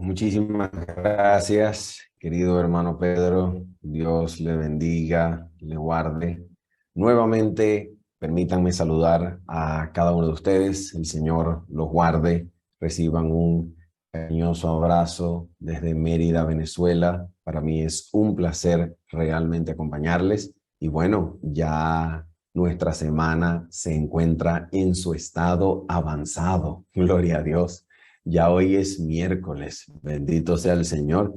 Muchísimas gracias, querido hermano Pedro. Dios le bendiga, le guarde. Nuevamente, permítanme saludar a cada uno de ustedes. El Señor los guarde. Reciban un cariñoso abrazo desde Mérida, Venezuela. Para mí es un placer realmente acompañarles. Y bueno, ya nuestra semana se encuentra en su estado avanzado. Gloria a Dios. Ya hoy es miércoles, bendito sea el Señor.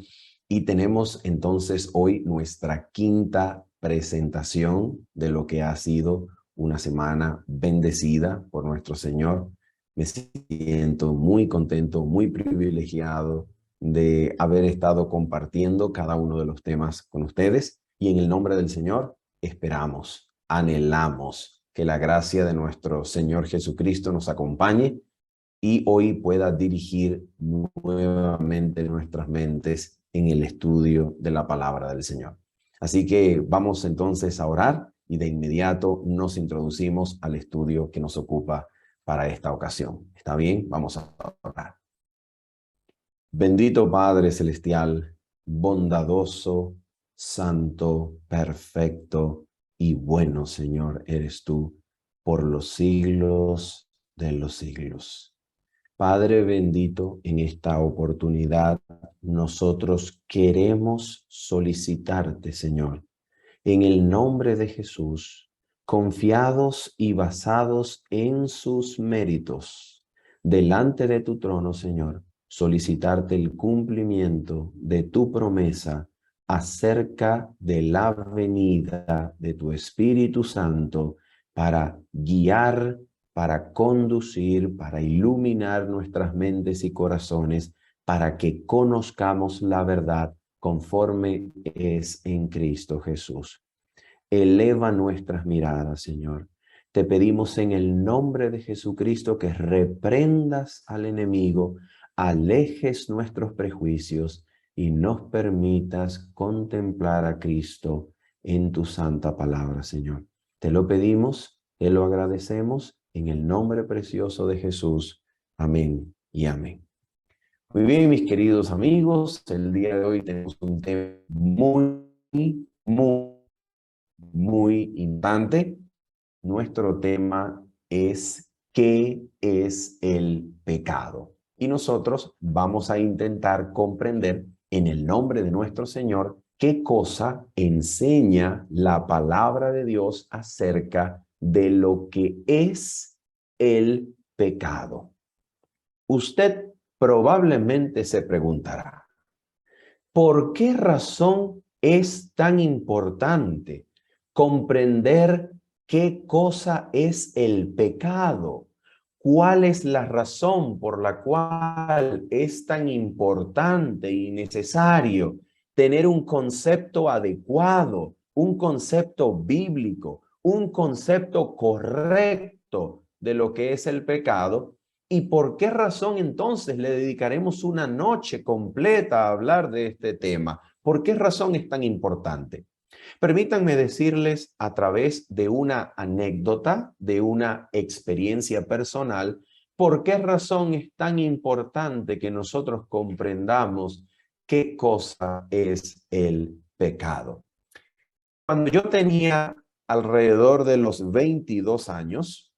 Y tenemos entonces hoy nuestra quinta presentación de lo que ha sido una semana bendecida por nuestro Señor. Me siento muy contento, muy privilegiado de haber estado compartiendo cada uno de los temas con ustedes. Y en el nombre del Señor esperamos, anhelamos que la gracia de nuestro Señor Jesucristo nos acompañe y hoy pueda dirigir nuevamente nuestras mentes en el estudio de la palabra del Señor. Así que vamos entonces a orar y de inmediato nos introducimos al estudio que nos ocupa para esta ocasión. ¿Está bien? Vamos a orar. Bendito Padre Celestial, bondadoso, santo, perfecto y bueno Señor eres tú por los siglos de los siglos. Padre bendito, en esta oportunidad nosotros queremos solicitarte, Señor, en el nombre de Jesús, confiados y basados en sus méritos, delante de tu trono, Señor, solicitarte el cumplimiento de tu promesa acerca de la venida de tu Espíritu Santo para guiar, para conducir, para iluminar nuestras mentes y corazones, para que conozcamos la verdad conforme es en Cristo Jesús. Eleva nuestras miradas, Señor. Te pedimos en el nombre de Jesucristo que reprendas al enemigo, alejes nuestros prejuicios y nos permitas contemplar a Cristo en tu santa palabra, Señor. Te lo pedimos, te lo agradecemos en el nombre precioso de Jesús. Amén y amén. Muy bien, mis queridos amigos, el día de hoy tenemos un tema muy importante. Nuestro tema es ¿qué es el pecado? Y nosotros vamos a intentar comprender en el nombre de nuestro Señor qué cosa enseña la palabra de Dios acerca de lo que es el pecado. Usted probablemente se preguntará, ¿por qué razón es tan importante comprender qué cosa es el pecado? ¿Cuál es la razón por la cual es tan importante y necesario tener un concepto adecuado, un concepto bíblico, un concepto correcto de lo que es el pecado? ¿Y por qué razón entonces le dedicaremos una noche completa a hablar de este tema? ¿Por qué razón es tan importante? Permítanme decirles a través de una anécdota, de una experiencia personal, por qué razón es tan importante que nosotros comprendamos qué cosa es el pecado. Cuando yo tenía alrededor de los 22 años,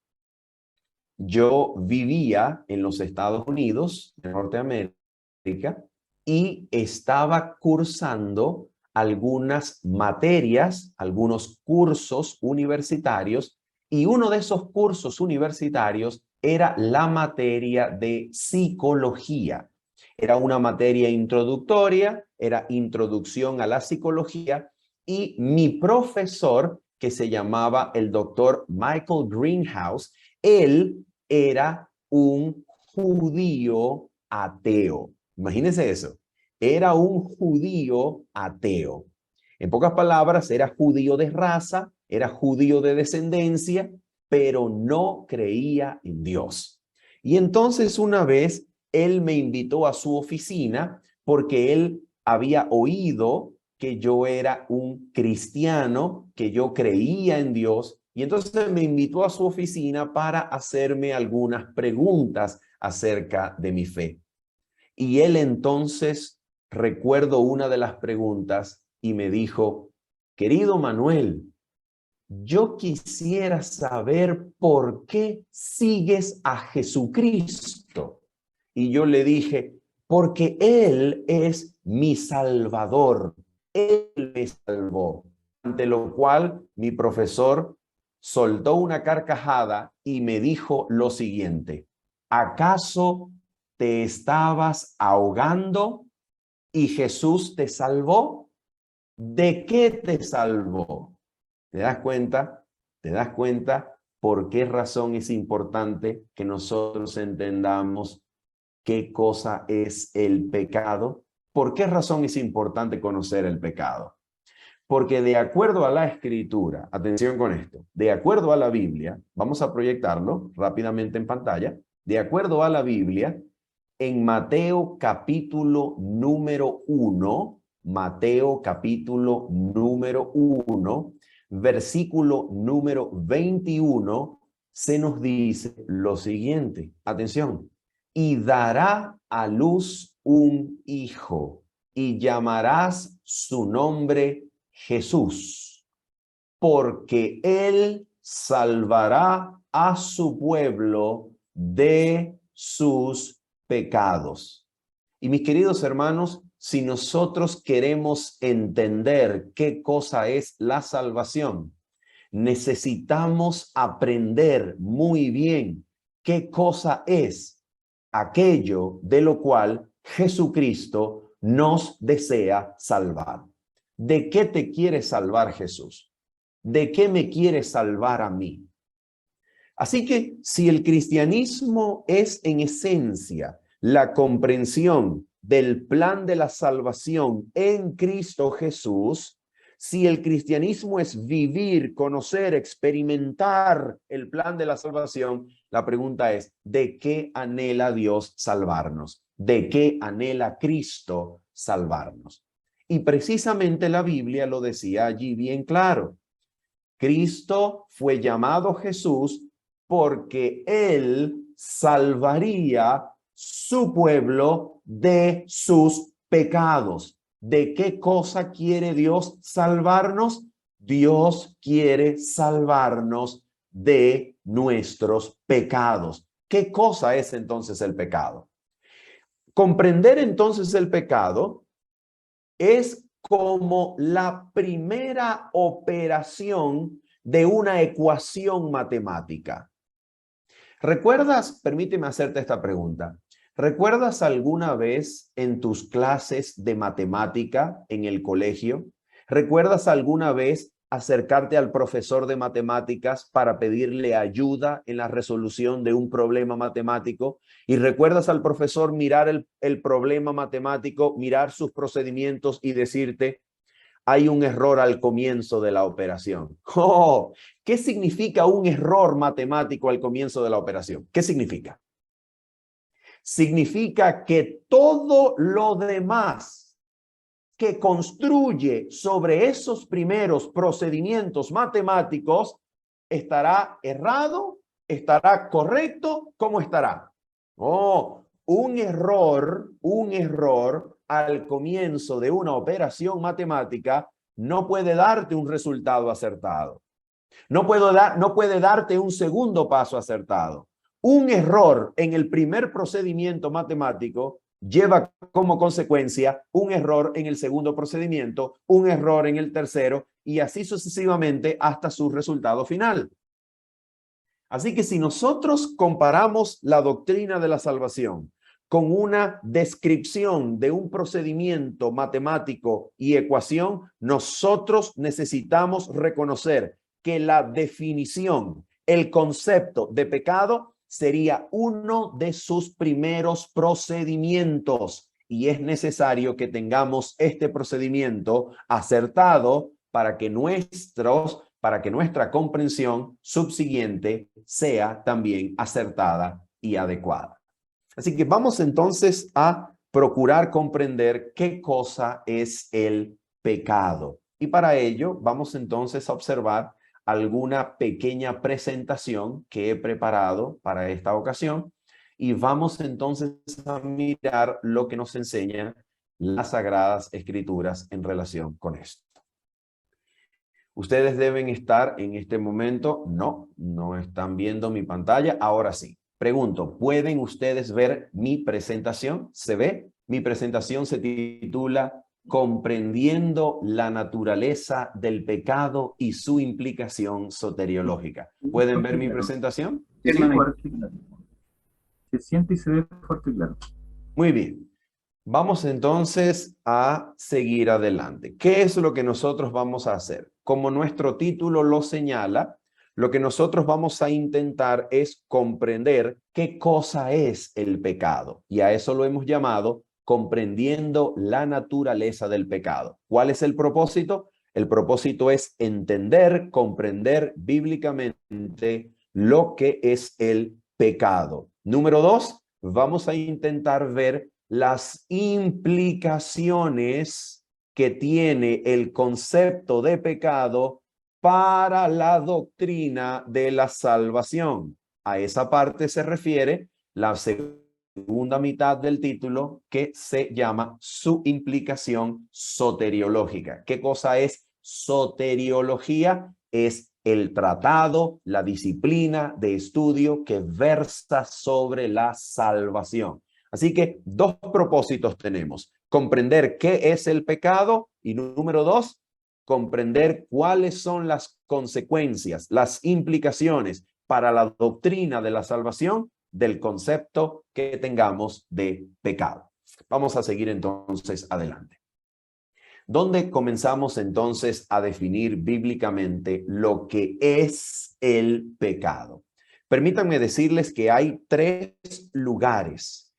yo vivía en los Estados Unidos, de Norteamérica, y estaba cursando algunas materias, algunos cursos universitarios, y uno de esos cursos universitarios era la materia de psicología. Era una materia introductoria, era introducción a la psicología, y mi profesor, que se llamaba el doctor Michael Greenhouse, él era un judío ateo. Imagínense eso. Era un judío ateo. En pocas palabras, era judío de raza, era judío de descendencia, pero no creía en Dios. Y entonces una vez él me invitó a su oficina porque él había oído que yo era un cristiano, que yo creía en Dios, y entonces me invitó a su oficina para hacerme algunas preguntas acerca de mi fe. Y él entonces, recuerdo una de las preguntas y me dijo, querido Manuel, yo quisiera saber por qué sigues a Jesucristo. Y yo le dije, porque Él es mi Salvador. Él me salvó. Ante lo cual mi profesor soltó una carcajada y me dijo lo siguiente, ¿acaso te estabas ahogando y Jesús te salvó? ¿De qué te salvó? ¿Te das cuenta? ¿Te das cuenta por qué razón es importante que nosotros entendamos qué cosa es el pecado? ¿Por qué razón es importante conocer el pecado? Porque de acuerdo a la Escritura, atención con esto, de acuerdo a la Biblia, vamos a proyectarlo rápidamente en pantalla, de acuerdo a la Biblia, en Mateo capítulo número 1, Mateo capítulo número 1, versículo número 21, se nos dice lo siguiente, atención, y dará a luz un hijo y llamarás su nombre Jesús, porque él salvará a su pueblo de sus pecados. Y mis queridos hermanos, si nosotros queremos entender qué cosa es la salvación, necesitamos aprender muy bien qué cosa es aquello de lo cual Jesucristo nos desea salvar. ¿De qué te quiere salvar Jesús? ¿De qué me quiere salvar a mí? Así que si el cristianismo es en esencia la comprensión del plan de la salvación en Cristo Jesús, si el cristianismo es vivir, conocer, experimentar el plan de la salvación, la pregunta es, ¿de qué anhela Dios salvarnos? ¿De qué anhela Cristo salvarnos? Y precisamente la Biblia lo decía allí bien claro. Cristo fue llamado Jesús porque Él salvaría su pueblo de sus pecados. ¿De qué cosa quiere Dios salvarnos? Dios quiere salvarnos de nuestros pecados. ¿Qué cosa es entonces el pecado? Comprender entonces el pecado es como la primera operación de una ecuación matemática. ¿Recuerdas? Permíteme hacerte esta pregunta. ¿Recuerdas alguna vez en tus clases de matemática en el colegio? ¿Recuerdas alguna vez acercarte al profesor de matemáticas para pedirle ayuda en la resolución de un problema matemático? ¿Y recuerdas al profesor mirar el problema matemático, mirar sus procedimientos y decirte, hay un error al comienzo de la operación? Oh, ¿qué significa un error matemático al comienzo de la operación? ¿Qué significa? Significa que todo lo demás que construye sobre esos primeros procedimientos matemáticos estará errado, estará correcto, ¿cómo estará? Oh, un error al comienzo de una operación matemática no puede darte un resultado acertado. No puede darte un segundo paso acertado. Un error en el primer procedimiento matemático lleva como consecuencia un error en el segundo procedimiento, un error en el tercero y así sucesivamente hasta su resultado final. Así que si nosotros comparamos la doctrina de la salvación con una descripción de un procedimiento matemático y ecuación, nosotros necesitamos reconocer que la definición, el concepto de pecado sería uno de sus primeros procedimientos y es necesario que tengamos este procedimiento acertado para que nuestra comprensión subsiguiente sea también acertada y adecuada. Así que vamos entonces a procurar comprender qué cosa es el pecado. Y para ello vamos entonces a observar alguna pequeña presentación que he preparado para esta ocasión. y vamos entonces a mirar lo que nos enseñan las Sagradas Escrituras en relación con esto. Ustedes deben estar en este momento, no están viendo mi pantalla, ahora sí. Pregunto, ¿pueden ustedes ver mi presentación? ¿Se ve? Mi presentación se titula Comprendiendo la naturaleza del pecado y su implicación soteriológica. ¿Pueden ver mi presentación? Sí, ¿Sí? fuerte y claro. Se siente y se ve fuerte y claro. Muy bien. Vamos entonces a seguir adelante. ¿Qué es lo que nosotros vamos a hacer? Como nuestro título lo señala, lo que nosotros vamos a intentar es comprender qué cosa es el pecado. Y a eso lo hemos llamado comprendiendo la naturaleza del pecado. ¿Cuál es el propósito? El propósito es entender, comprender bíblicamente lo que es el pecado. Número 2, vamos a intentar ver las implicaciones que tiene el concepto de pecado para la doctrina de la salvación. A esa parte se refiere la segunda mitad del título, que se llama su implicación soteriológica. ¿Qué cosa es soteriología? Es el tratado, la disciplina de estudio que versa sobre la salvación. Así que dos propósitos tenemos: comprender qué es el pecado y número 2, comprender cuáles son las consecuencias, las implicaciones para la doctrina de la salvación del concepto que tengamos de pecado. Vamos a seguir entonces adelante. ¿Dónde comenzamos entonces a definir bíblicamente lo que es el pecado? Permítanme decirles que hay tres lugares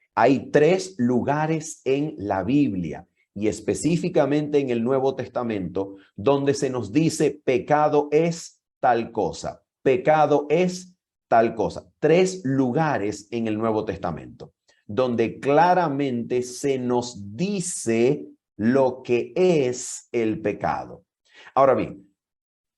en la Biblia y específicamente en el Nuevo Testamento donde se nos dice pecado es tal cosa, pecado es tal cosa. Tres lugares en el Nuevo Testamento donde claramente se nos dice lo que es el pecado. Ahora bien,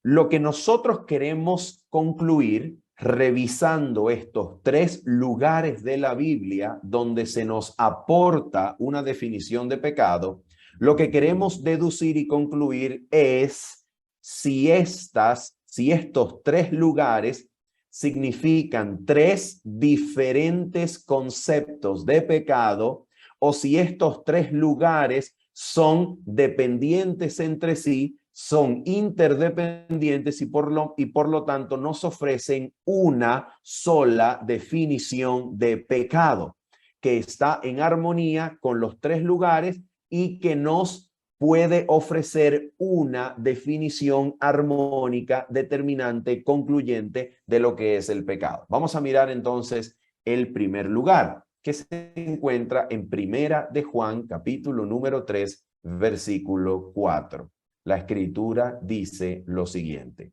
lo que nosotros queremos concluir revisando estos tres lugares de la Biblia donde se nos aporta una definición de pecado, lo que queremos deducir y concluir es si estos tres lugares significan tres diferentes conceptos de pecado o si estos tres lugares son dependientes entre sí, son interdependientes y por lo tanto nos ofrecen una sola definición de pecado que está en armonía con los tres lugares y que nos puede ofrecer una definición armónica, determinante, concluyente de lo que es el pecado. Vamos a mirar entonces el primer lugar, que se encuentra en Primera de Juan, capítulo número 3, versículo 4. La Escritura dice lo siguiente: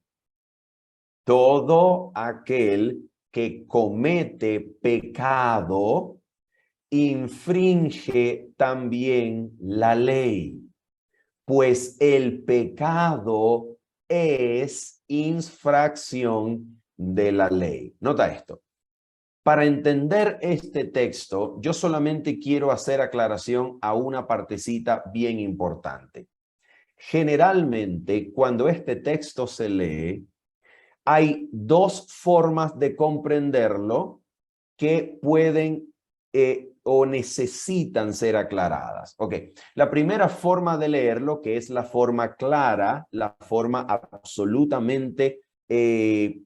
todo aquel que comete pecado infringe también la ley, pues el pecado es infracción de la ley. Nota esto. Para entender este texto, yo solamente quiero hacer aclaración a una partecita bien importante. Generalmente, cuando este texto se lee, hay dos formas de comprenderlo que pueden o necesitan ser aclaradas. Ok, la primera forma de leerlo, que es la forma clara, la forma absolutamente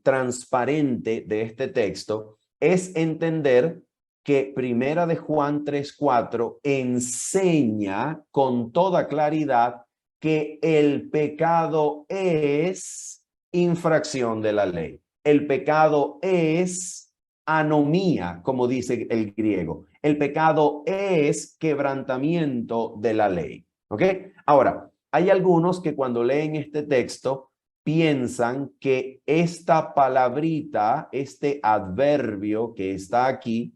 transparente de este texto, es entender que Primera de Juan 3:4 enseña con toda claridad que el pecado es infracción de la ley. El pecado es anomía, como dice el griego. El pecado es quebrantamiento de la ley. ¿Ok? Ahora, hay algunos que cuando leen este texto piensan que esta palabrita, este adverbio que está aquí,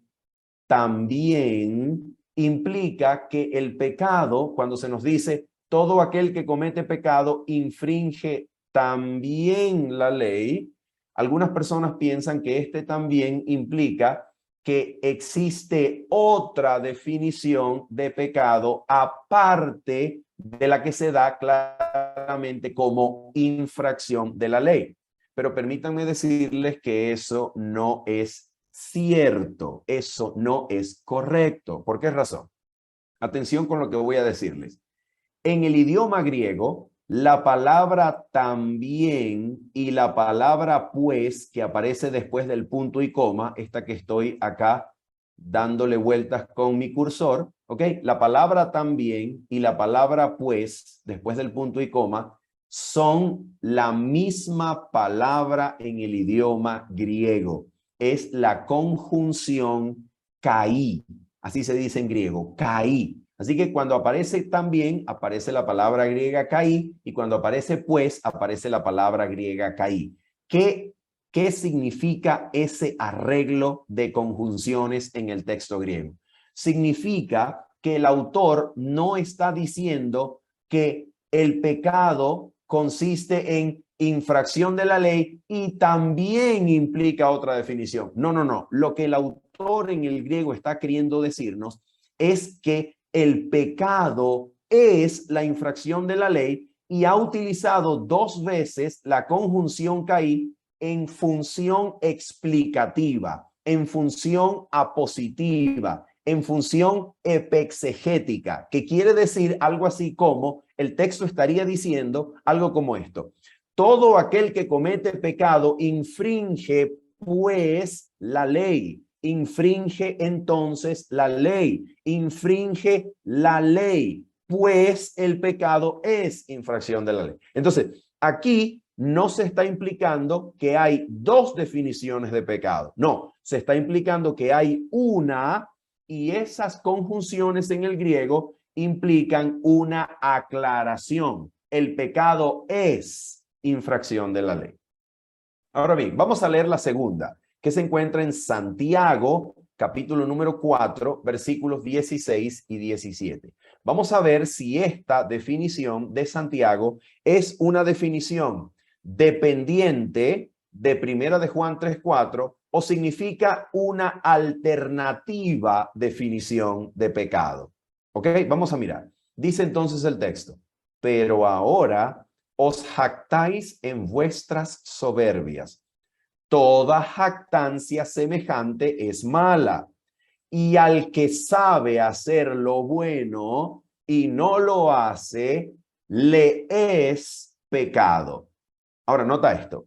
también implica que el pecado, cuando se nos dice todo aquel que comete pecado infringe también la ley, algunas personas piensan que este también implica que existe otra definición de pecado aparte de la que se da claramente como infracción de la ley. Pero permítanme decirles que eso no es cierto, eso no es correcto. ¿Por qué razón? Atención con lo que voy a decirles. En el idioma griego, la palabra también y la palabra pues, que aparece después del punto y coma, esta que estoy acá dándole vueltas con mi cursor, ¿ok? La palabra también y la palabra pues, después del punto y coma, son la misma palabra en el idioma griego. Es la conjunción kai. Así se dice en griego, kai. Así que cuando aparece también, aparece la palabra griega kai, y cuando aparece pues, aparece la palabra griega kai. ¿Qué significa ese arreglo de conjunciones en el texto griego? Significa que el autor no está diciendo que el pecado consiste en infracción de la ley y también implica otra definición. No, no, no. Lo que el autor en el griego está queriendo decirnos es que el pecado es la infracción de la ley y ha utilizado 2 veces la conjunción kai en función explicativa, en función apositiva, en función epexegética, que quiere decir algo así como, el texto estaría diciendo algo como esto: todo aquel que comete pecado infringe pues la ley. Infringe entonces la ley, infringe la ley, pues el pecado es infracción de la ley. Entonces, aquí no se está implicando que hay 2 definiciones de pecado. No, se está implicando que hay una, y esas conjunciones en el griego implican una aclaración. El pecado es infracción de la ley. Ahora bien, vamos a leer la segunda, que se encuentra en Santiago, capítulo número 4, versículos 16 y 17. Vamos a ver si esta definición de Santiago es una definición dependiente de Primera de Juan 3:4 o significa una alternativa definición de pecado. ¿Ok? Vamos a mirar. Dice entonces el texto: pero ahora os jactáis en vuestras soberbias. Toda jactancia semejante es mala. Y al que sabe hacer lo bueno y no lo hace, le es pecado. Ahora, nota esto.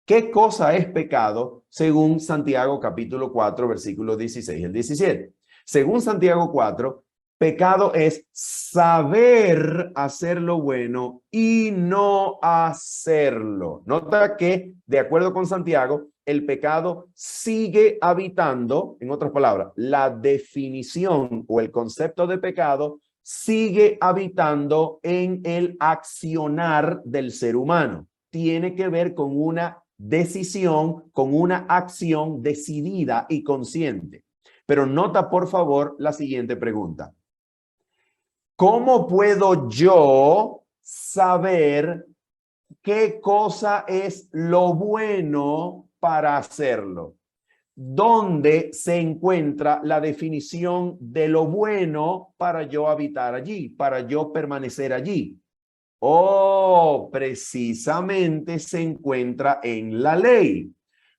¿Qué cosa es pecado según Santiago capítulo 4, versículos 16 al 17? Según Santiago 4, pecado es saber hacer lo bueno y no hacerlo. Nota que, de acuerdo con Santiago, el pecado sigue habitando, en otras palabras, la definición o el concepto de pecado sigue habitando en el accionar del ser humano. Tiene que ver con una decisión, con una acción decidida y consciente. Pero nota, por favor, la siguiente pregunta. ¿Cómo puedo yo saber qué cosa es lo bueno para hacerlo? ¿Dónde se encuentra la definición de lo bueno para yo habitar allí, para yo permanecer allí? Oh, precisamente se encuentra en la ley.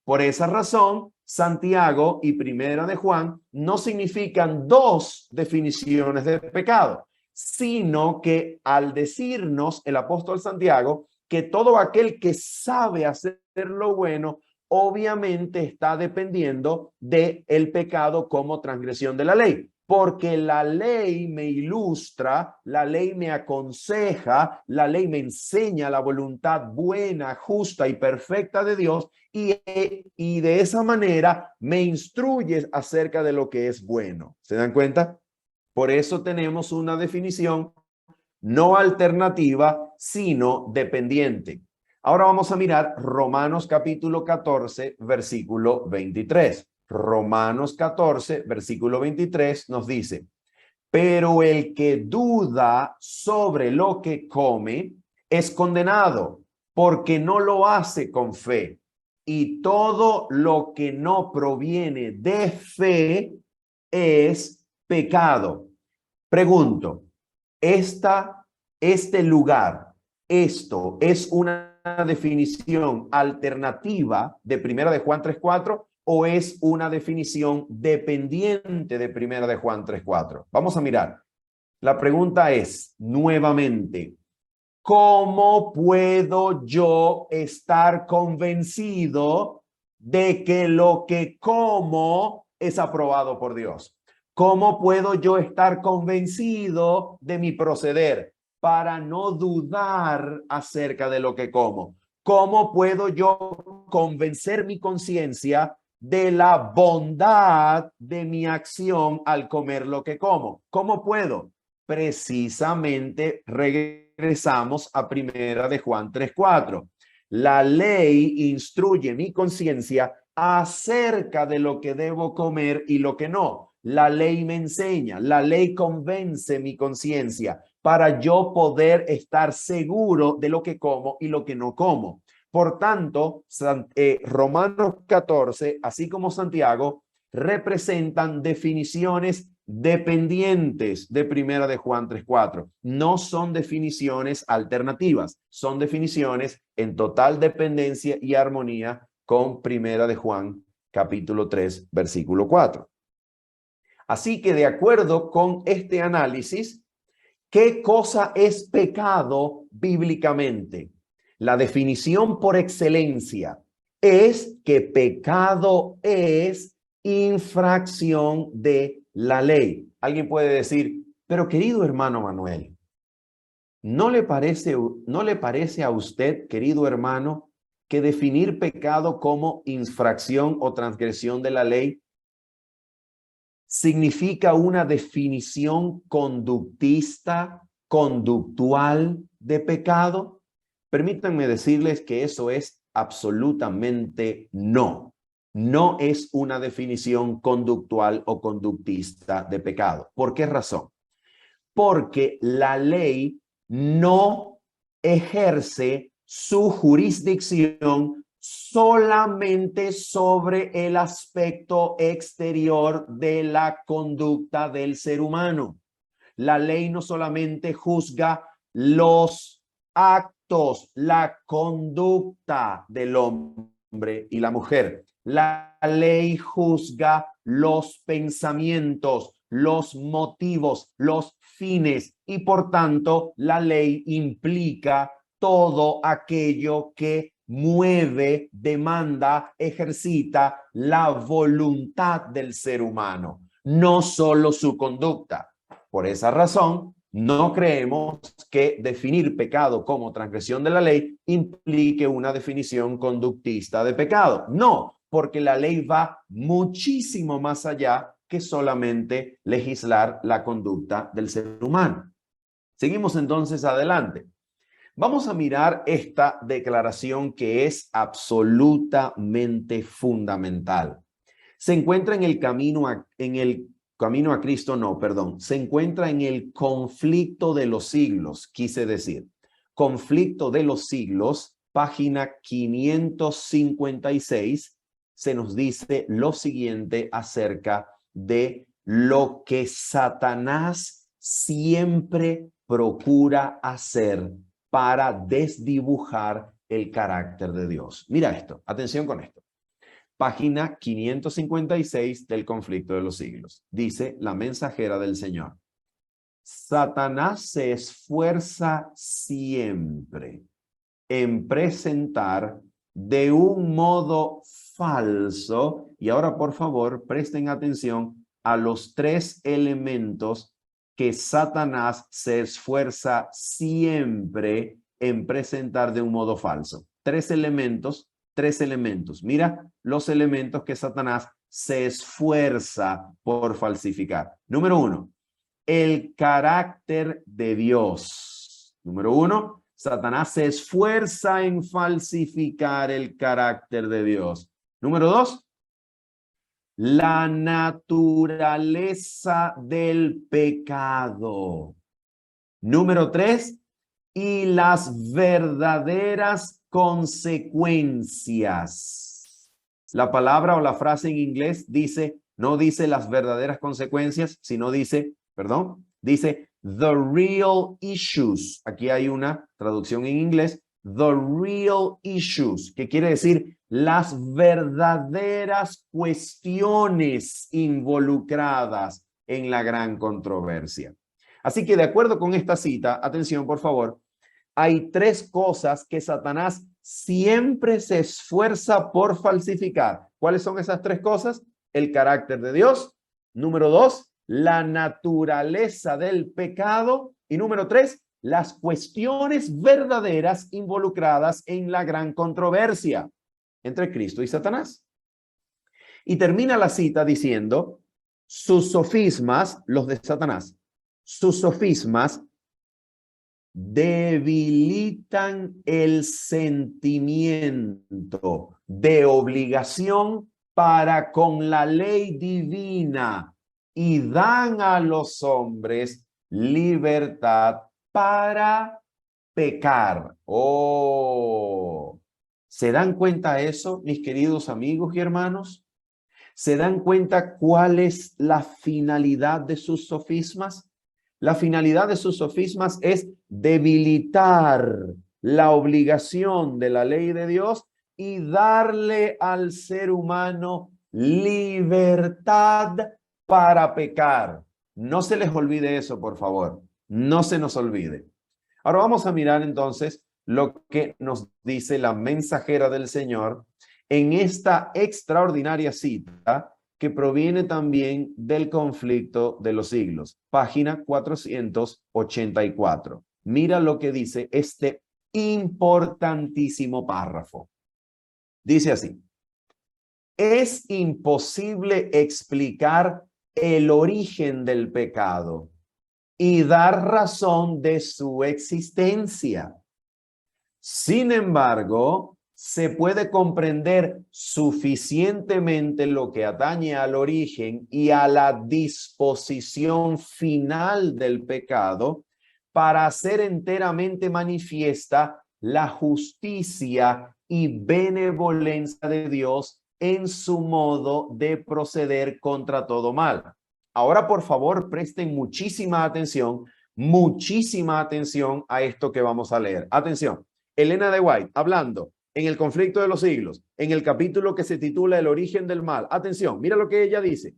Por esa razón, Santiago y Primera de Juan no significan 2 definiciones de pecado, sino que al decirnos el apóstol Santiago que todo aquel que sabe hacer lo bueno, obviamente está dependiendo del pecado como transgresión de la ley. Porque la ley me ilustra, la ley me aconseja, la ley me enseña la voluntad buena, justa y perfecta de Dios y de esa manera me instruye acerca de lo que es bueno. ¿Se dan cuenta? Por eso tenemos una definición no alternativa, sino dependiente. Ahora vamos a mirar Romanos capítulo 14, versículo 23. Romanos 14, versículo 23 nos dice: pero el que duda sobre lo que come es condenado, porque no lo hace con fe. y todo lo que no proviene de fe es pecado. Pregunto, este lugar, esto es una definición alternativa de Primera de Juan 3:4 o es una definición dependiente de Primera de Juan 3:4. Vamos a mirar. La pregunta es, nuevamente, ¿cómo puedo yo estar convencido de que lo que como es aprobado por Dios? ¿Cómo puedo yo estar convencido de mi proceder para no dudar acerca de lo que como? ¿Cómo puedo yo convencer mi conciencia de la bondad de mi acción al comer lo que como? ¿Cómo puedo? Precisamente regresamos a Primera de Juan 3:4. La ley instruye mi conciencia acerca de lo que debo comer y lo que no. La ley me enseña, la ley convence mi conciencia para yo poder estar seguro de lo que como y lo que no como. Por tanto, Romanos 14, así como Santiago, representan definiciones dependientes de Primera de Juan 3:4. No son definiciones alternativas, son definiciones en total dependencia y armonía con Primera de Juan capítulo 3, versículo 4. Así que de acuerdo con este análisis, ¿qué cosa es pecado bíblicamente? La definición por excelencia es que pecado es infracción de la ley. Alguien puede decir, pero querido hermano Manuel, ¿no le parece a usted, querido hermano, que definir pecado como infracción o transgresión de la ley significa una definición conductista, conductual de pecado? Permítanme decirles que eso es absolutamente no. No es una definición conductual o conductista de pecado. ¿Por qué razón? Porque la ley no ejerce su jurisdicción solamente sobre el aspecto exterior de la conducta del ser humano. La ley no solamente juzga los actos, la conducta del hombre y la mujer. La ley juzga los pensamientos, los motivos, los fines y por tanto la ley implica todo aquello que mueve, demanda, ejercita la voluntad del ser humano, no solo su conducta. Por esa razón, no creemos que definir pecado como transgresión de la ley implique una definición conductista de pecado. No, porque la ley va muchísimo más allá que solamente legislar la conducta del ser humano. Seguimos entonces adelante. Vamos a mirar esta declaración que es absolutamente fundamental. Se encuentra en el camino a Cristo, no, perdón, se encuentra en el conflicto de los siglos, quise decir. Conflicto de los siglos, página 556, se nos dice lo siguiente acerca de lo que Satanás siempre procura hacer para desdibujar el carácter de Dios. Mira esto, atención con esto. Página 556 del conflicto de los siglos. Dice la mensajera del Señor. Satanás se esfuerza siempre en presentar de un modo falso, y ahora por favor presten atención a los tres elementos que Satanás se esfuerza siempre en presentar de un modo falso. Tres elementos. Mira los elementos que Satanás se esfuerza por falsificar. Número uno, el carácter de Dios. Número uno, Satanás se esfuerza en falsificar el carácter de Dios. Número dos, la naturaleza del pecado. Número tres, y las verdaderas consecuencias. La palabra o la frase en inglés dice, no dice las verdaderas consecuencias, sino dice, perdón, dice the real issues. Aquí hay una traducción en inglés, the real issues, que quiere decir las verdaderas cuestiones involucradas en la gran controversia. Así que de acuerdo con esta cita, atención por favor, hay tres cosas que Satanás siempre se esfuerza por falsificar. ¿Cuáles son esas tres cosas? El carácter de Dios. Número 2, la naturaleza del pecado. Y número 3, las cuestiones verdaderas involucradas en la gran controversia entre Cristo y Satanás. Y termina la cita diciendo, sus sofismas, los de Satanás, sus sofismas debilitan el sentimiento de obligación para con la ley divina y dan a los hombres libertad para pecar. Oh, ¿se dan cuenta eso, mis queridos amigos y hermanos? ¿Se dan cuenta cuál es la finalidad de sus sofismas? La finalidad de sus sofismas es debilitar la obligación de la ley de Dios y darle al ser humano libertad para pecar. No se les olvide eso, por favor. No se nos olvide. Ahora vamos a mirar entonces lo que nos dice la mensajera del Señor en esta extraordinaria cita que proviene también del conflicto de los siglos. Página 484. Mira lo que dice este importantísimo párrafo. Dice así: es imposible explicar el origen del pecado y dar razón de su existencia. Sin embargo, se puede comprender suficientemente lo que atañe al origen y a la disposición final del pecado para hacer enteramente manifiesta la justicia y benevolencia de Dios en su modo de proceder contra todo mal. Ahora, por favor, presten muchísima atención a esto que vamos a leer. Atención, Elena de White hablando en el conflicto de los siglos, en el capítulo que se titula El origen del mal. Atención, mira lo que ella dice.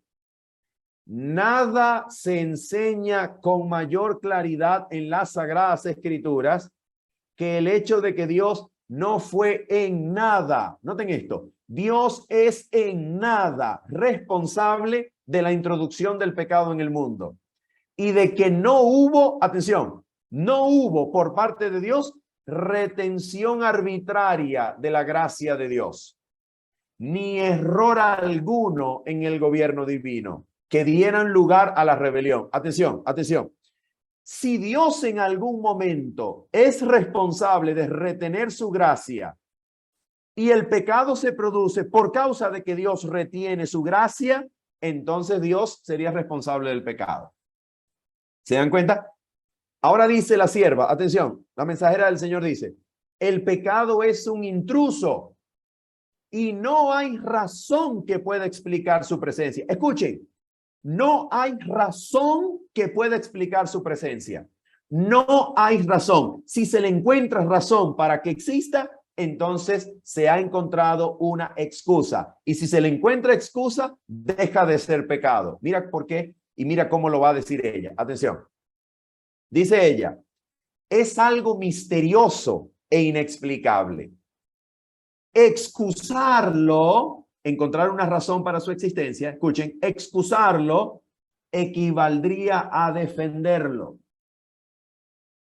Nada se enseña con mayor claridad en las Sagradas Escrituras que el hecho de que Dios no fue en nada. Noten esto. Dios es en nada responsable de la introducción del pecado en el mundo. Y de que no hubo, atención, no hubo por parte de Dios retención arbitraria de la gracia de Dios, ni error alguno en el gobierno divino que dieran lugar a la rebelión. Atención, atención. Si Dios en algún momento es responsable de retener su gracia y el pecado se produce por causa de que Dios retiene su gracia, entonces Dios sería responsable del pecado. ¿Se dan cuenta? Ahora dice la sierva, atención, la mensajera del Señor dice, el pecado es un intruso y no hay razón que pueda explicar su presencia. Escuchen, no hay razón que pueda explicar su presencia. No hay razón. Si se le encuentra razón para que exista, entonces se ha encontrado una excusa. Y si se le encuentra excusa, deja de ser pecado. Mira por qué y mira cómo lo va a decir ella. Atención. Dice ella, es algo misterioso e inexplicable. Excusarlo, encontrar una razón para su existencia, escuchen, excusarlo equivaldría a defenderlo.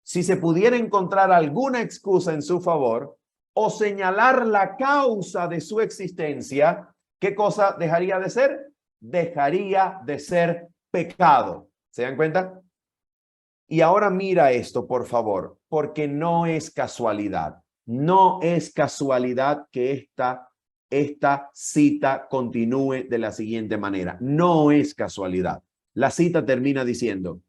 Si se pudiera encontrar alguna excusa en su favor o señalar la causa de su existencia, ¿qué cosa dejaría de ser? Dejaría de ser pecado. ¿Se dan cuenta? Y ahora mira esto, por favor, porque no es casualidad. No es casualidad que esta cita continúe de la siguiente manera. No es casualidad. La cita termina diciendo,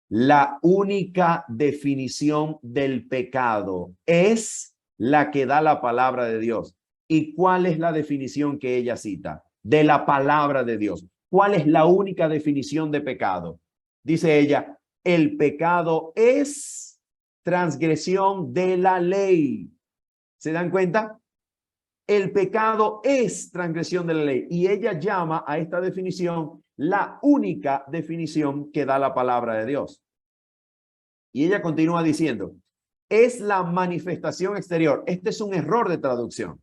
la única definición del pecado es la que da la palabra de Dios. ¿Y cuál es la definición que ella cita? De la palabra de Dios. ¿Cuál es la única definición de pecado? Dice ella, el pecado es transgresión de la ley. ¿Se dan cuenta? El pecado es transgresión de la ley. Y ella llama a esta definición la única definición que da la palabra de Dios. Y ella continúa diciendo, es la manifestación exterior. Este es un error de traducción.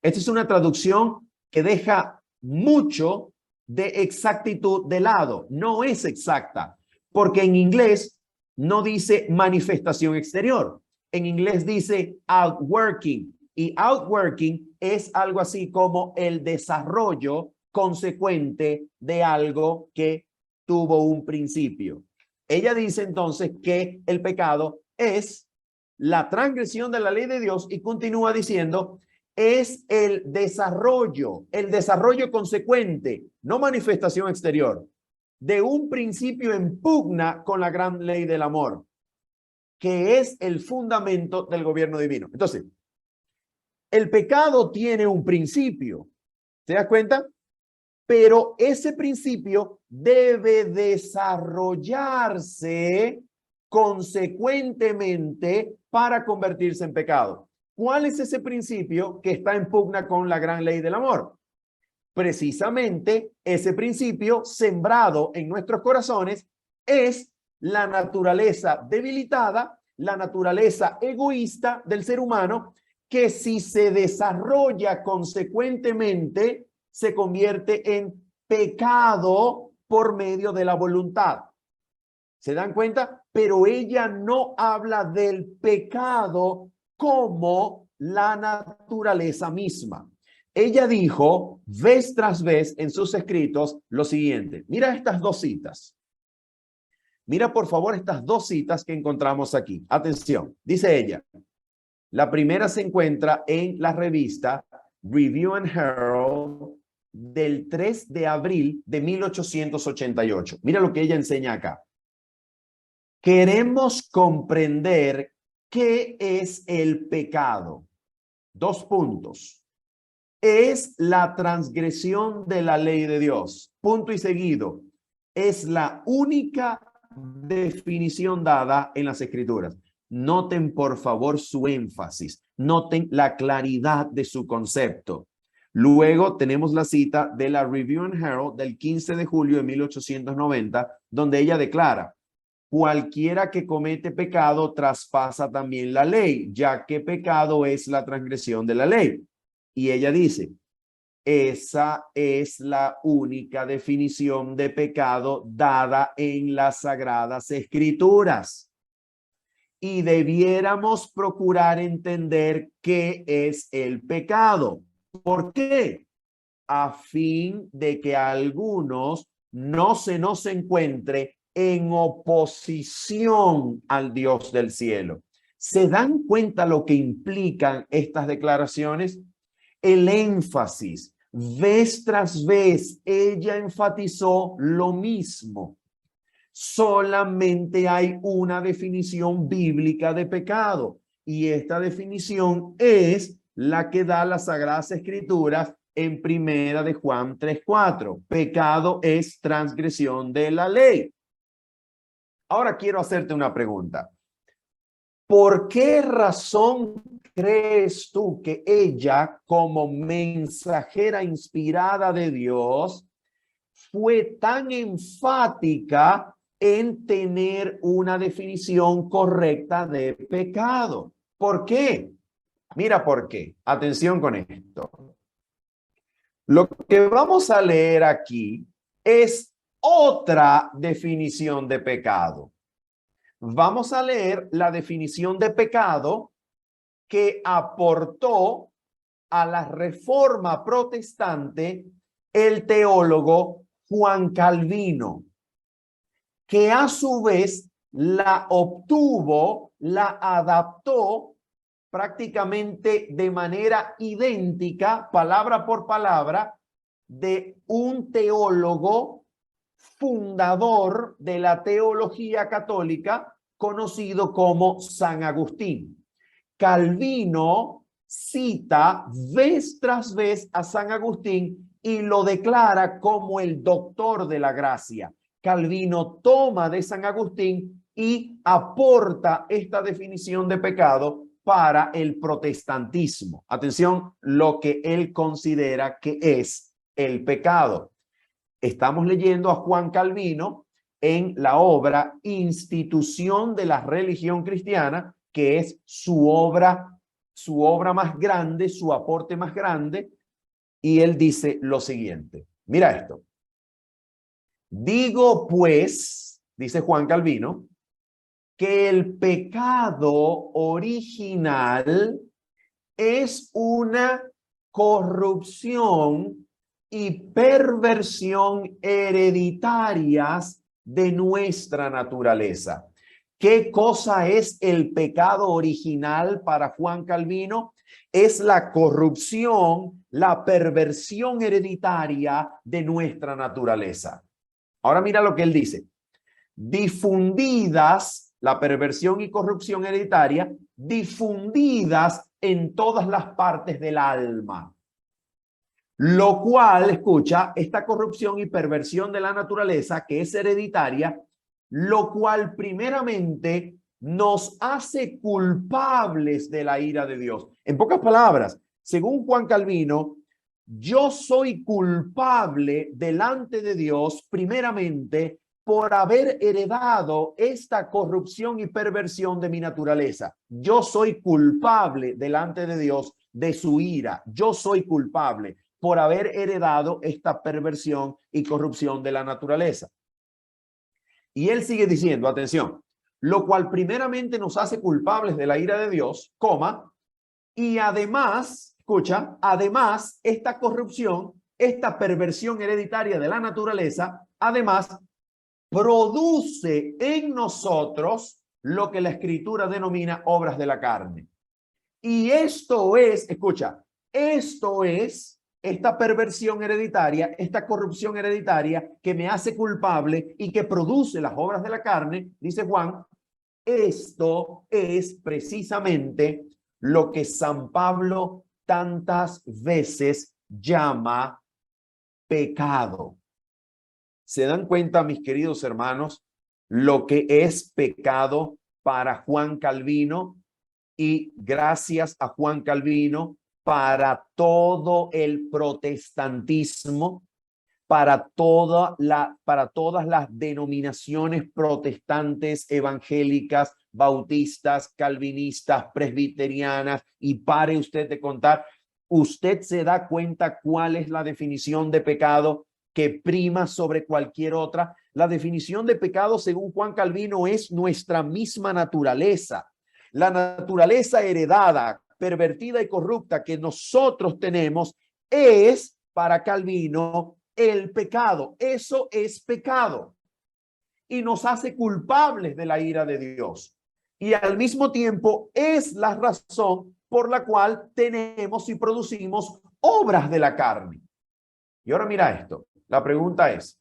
Esta es una traducción que deja mucho de exactitud de lado. No es exacta, porque en inglés no dice manifestación exterior. En inglés dice outworking. Y outworking es algo así como el desarrollo consecuente de algo que tuvo un principio. Ella dice entonces que el pecado es la transgresión de la ley de Dios y continúa diciendo es el desarrollo consecuente, no manifestación exterior, de un principio en pugna con la gran ley del amor, que es el fundamento del gobierno divino. Entonces, el pecado tiene un principio, ¿te das cuenta? Pero ese principio debe desarrollarse consecuentemente para convertirse en pecado. ¿Cuál es ese principio que está en pugna con la gran ley del amor? Precisamente ese principio sembrado en nuestros corazones es la naturaleza debilitada, la naturaleza egoísta del ser humano, que si se desarrolla consecuentemente se convierte en pecado por medio de la voluntad. ¿Se dan cuenta? Pero ella no habla del pecado como la naturaleza misma. Ella dijo vez tras vez en sus escritos lo siguiente. Mira estas dos citas. Mira por favor estas dos citas que encontramos aquí. Atención, dice ella. La primera se encuentra en la revista Review and Herald del 3 de abril de 1888. Mira lo que ella enseña acá. Queremos comprender qué es el pecado. 2 puntos. Es la transgresión de la ley de Dios. Punto y seguido. Es la única definición dada en las Escrituras. Noten por favor su énfasis. Noten la claridad de su concepto. Luego tenemos la cita de la Review and Herald del 15 de julio de 1890, donde ella declara: cualquiera que comete pecado traspasa también la ley, ya que pecado es la transgresión de la ley. Y ella dice, esa es la única definición de pecado dada en las Sagradas Escrituras. Y debiéramos procurar entender qué es el pecado. ¿Por qué? A fin de que a algunos no se nos encuentre en oposición al Dios del cielo. ¿Se dan cuenta lo que implican estas declaraciones? El énfasis, vez tras vez, ella enfatizó lo mismo. Solamente hay una definición bíblica de pecado y esta definición es la que da las Sagradas Escrituras en Primera de Juan 3:4. Pecado es transgresión de la ley. Ahora quiero hacerte una pregunta. ¿Por qué razón crees tú que ella, como mensajera inspirada de Dios, fue tan enfática en tener una definición correcta de pecado? ¿Por qué? Mira por qué. Atención con esto. Lo que vamos a leer aquí es otra definición de pecado. Vamos a leer la definición de pecado que aportó a la Reforma Protestante el teólogo Juan Calvino, que a su vez la obtuvo, la adaptó prácticamente de manera idéntica, palabra por palabra, de un teólogo fundador de la teología católica conocido como San Agustín. Calvino cita vez tras vez a San Agustín y lo declara como el doctor de la gracia. Calvino toma de San Agustín y aporta esta definición de pecado para el protestantismo. Atención, lo que él considera que es el pecado. Estamos leyendo a Juan Calvino en la obra Institución de la Religión Cristiana, que es su obra más grande, su aporte más grande, y él dice lo siguiente. Mira esto. Digo pues, dice Juan Calvino, que el pecado original es una corrupción y perversión hereditarias de nuestra naturaleza. ¿Qué cosa es el pecado original para Juan Calvino? Es la corrupción, la perversión hereditaria de nuestra naturaleza. Ahora mira lo que él dice. Difundidas, la perversión y corrupción hereditaria, difundidas en todas las partes del alma. Lo cual, escucha, esta corrupción y perversión de la naturaleza, que es hereditaria, lo cual primeramente nos hace culpables de la ira de Dios. En pocas palabras, según Juan Calvino, yo soy culpable delante de Dios primeramente por haber heredado esta corrupción y perversión de mi naturaleza. Yo soy culpable delante de Dios de su ira. Yo soy culpable por haber heredado esta perversión y corrupción de la naturaleza. Y él sigue diciendo, atención, lo cual primeramente nos hace culpables de la ira de Dios, coma, y además, escucha, además esta corrupción, esta perversión hereditaria de la naturaleza, además produce en nosotros lo que la Escritura denomina obras de la carne. Y esto es, escucha, esto es esta perversión hereditaria, esta corrupción hereditaria que me hace culpable y que produce las obras de la carne, dice Juan, esto es precisamente lo que San Pablo tantas veces llama pecado. ¿Se dan cuenta, mis queridos hermanos, lo que es pecado para Juan Calvino? Y gracias a Juan Calvino, para todo el protestantismo, para todas las denominaciones protestantes, evangélicas, bautistas, calvinistas, presbiterianas, y pare usted de contar, usted se da cuenta cuál es la definición de pecado que prima sobre cualquier otra. La definición de pecado, según Juan Calvino, es nuestra misma naturaleza. La naturaleza heredada, pervertida y corrupta que nosotros tenemos es, para Calvino, el pecado. Eso es pecado. Y nos hace culpables de la ira de Dios. Y al mismo tiempo es la razón por la cual tenemos y producimos obras de la carne. Y ahora mira esto. La pregunta es,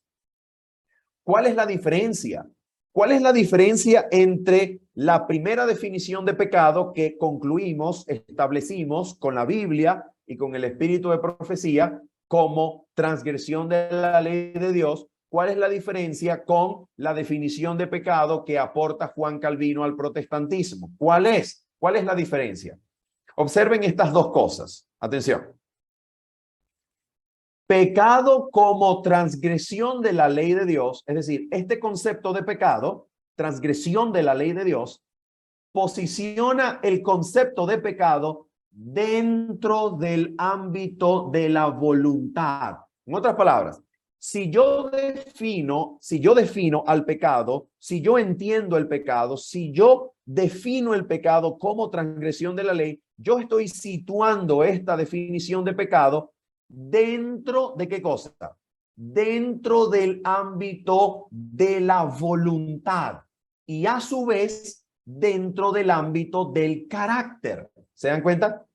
¿cuál es la diferencia? ¿Cuál es la diferencia entre la primera definición de pecado que concluimos, establecimos con la Biblia y con el espíritu de profecía como transgresión de la ley de Dios? ¿Cuál es la diferencia con la definición de pecado que aporta Juan Calvino al protestantismo? ¿Cuál es? ¿Cuál es la diferencia? Observen estas dos cosas. Atención. Pecado como transgresión de la ley de Dios, es decir, este concepto de pecado, transgresión de la ley de Dios, posiciona el concepto de pecado dentro del ámbito de la voluntad. En otras palabras, si yo defino al pecado, si yo entiendo el pecado, si yo defino el pecado como transgresión de la ley, yo estoy situando esta definición de pecado dentro de ¿qué cosa? Dentro del ámbito de la voluntad y a su vez dentro del ámbito del carácter. ¿Se dan cuenta?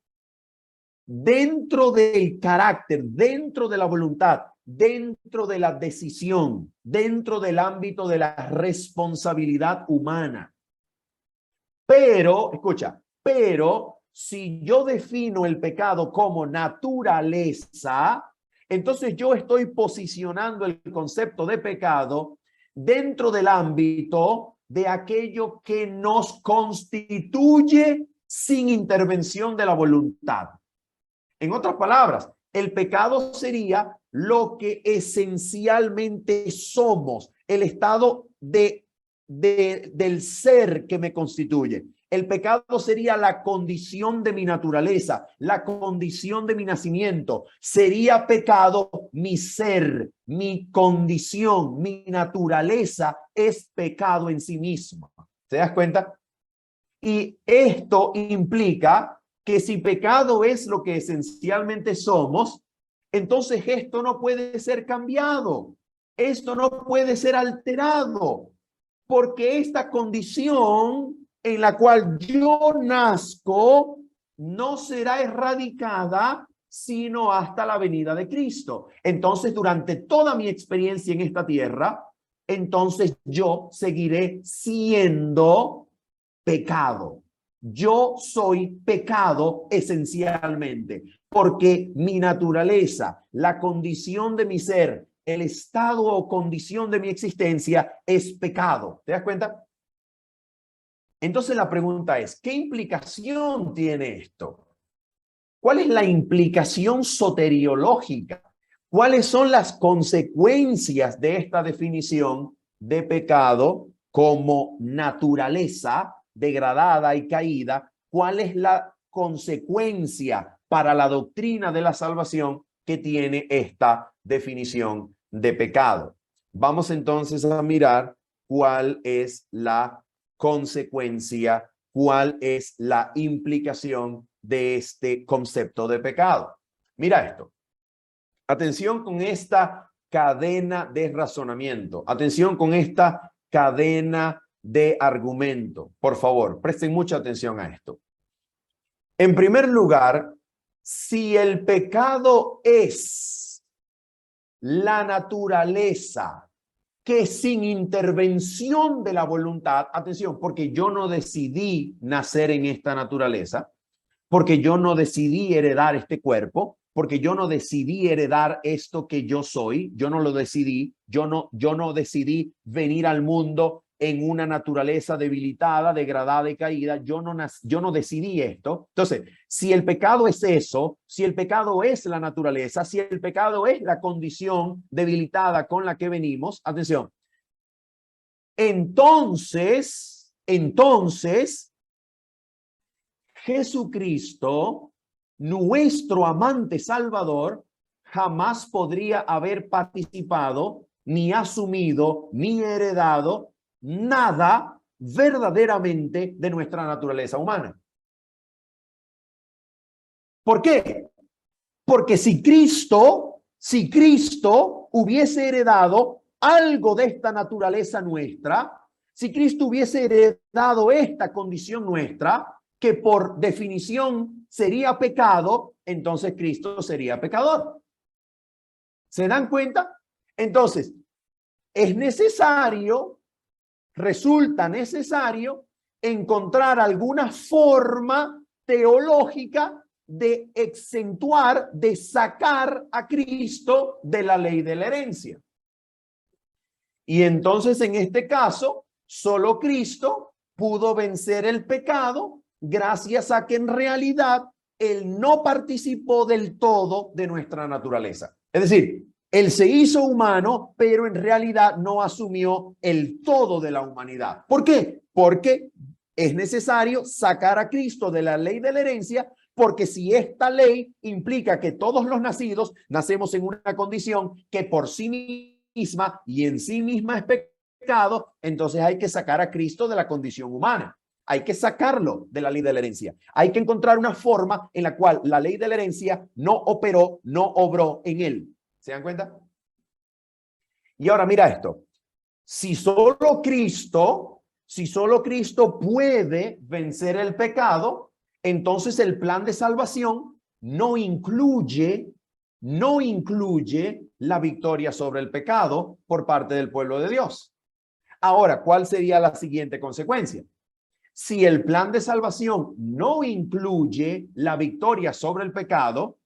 Dentro del carácter, dentro de la voluntad, dentro de la decisión, dentro del ámbito de la responsabilidad humana. Pero, escucha, pero si yo defino el pecado como naturaleza, entonces yo estoy posicionando el concepto de pecado dentro del ámbito de aquello que nos constituye sin intervención de la voluntad. En otras palabras, el pecado sería lo que esencialmente somos, el estado del ser que me constituye. El pecado sería la condición de mi naturaleza, la condición de mi nacimiento. Sería pecado mi ser, mi condición, mi naturaleza es pecado en sí mismo. ¿Te das cuenta? Y esto implica que si pecado es lo que esencialmente somos, entonces esto no puede ser cambiado. Esto no puede ser alterado, porque esta condición en la cual yo nazco no será erradicada sino hasta la venida de Cristo. Entonces, durante toda mi experiencia en esta tierra, entonces yo seguiré siendo pecado. Yo soy pecado esencialmente, porque mi naturaleza, la condición de mi ser, el estado o condición de mi existencia es pecado. ¿Te das cuenta? Entonces la pregunta es, ¿qué implicación tiene esto? ¿Cuál es la implicación soteriológica? ¿Cuáles son las consecuencias de esta definición de pecado como naturaleza degradada y caída? ¿Cuál es la consecuencia para la doctrina de la salvación que tiene esta definición de pecado? Vamos entonces a mirar cuál es la consecuencia, cuál es la implicación de este concepto de pecado. Mira esto. Atención con esta cadena de razonamiento. Atención con esta cadena de argumento. Por favor, presten mucha atención a esto. En primer lugar, si el pecado es la naturaleza que sin intervención de la voluntad, atención, porque yo no decidí nacer en esta naturaleza, porque yo no decidí heredar este cuerpo, porque yo no decidí heredar esto que yo soy, yo no lo decidí, yo no decidí venir al mundo en una naturaleza debilitada, degradada y caída, yo no decidí esto. Entonces, si el pecado es eso, si el pecado es la naturaleza, si el pecado es la condición debilitada con la que venimos, atención, entonces, Jesucristo, nuestro amante Salvador, jamás podría haber participado, ni asumido, ni heredado nada verdaderamente de nuestra naturaleza humana. ¿Por qué? Porque si Cristo hubiese heredado algo de esta naturaleza nuestra, si Cristo hubiese heredado esta condición nuestra, que por definición sería pecado, entonces Cristo sería pecador. ¿Se dan cuenta? Entonces, resulta necesario encontrar alguna forma teológica de exentuar, de sacar a Cristo de la ley de la herencia. Y entonces, en este caso, solo Cristo pudo vencer el pecado gracias a que en realidad Él no participó del todo de nuestra naturaleza. Es decir, Él se hizo humano, pero en realidad no asumió el todo de la humanidad. ¿Por qué? Porque es necesario sacar a Cristo de la ley de la herencia, porque si esta ley implica que todos los nacidos nacemos en una condición que por sí misma y en sí misma es pecado, entonces hay que sacar a Cristo de la condición humana. Hay que sacarlo de la ley de la herencia. Hay que encontrar una forma en la cual la ley de la herencia no operó, no obró en él. ¿Se dan cuenta? Y ahora mira esto. Si solo Cristo puede vencer el pecado, entonces el plan de salvación no incluye la victoria sobre el pecado por parte del pueblo de Dios. Ahora, ¿cuál sería la siguiente consecuencia? Si el plan de salvación no incluye la victoria sobre el pecado,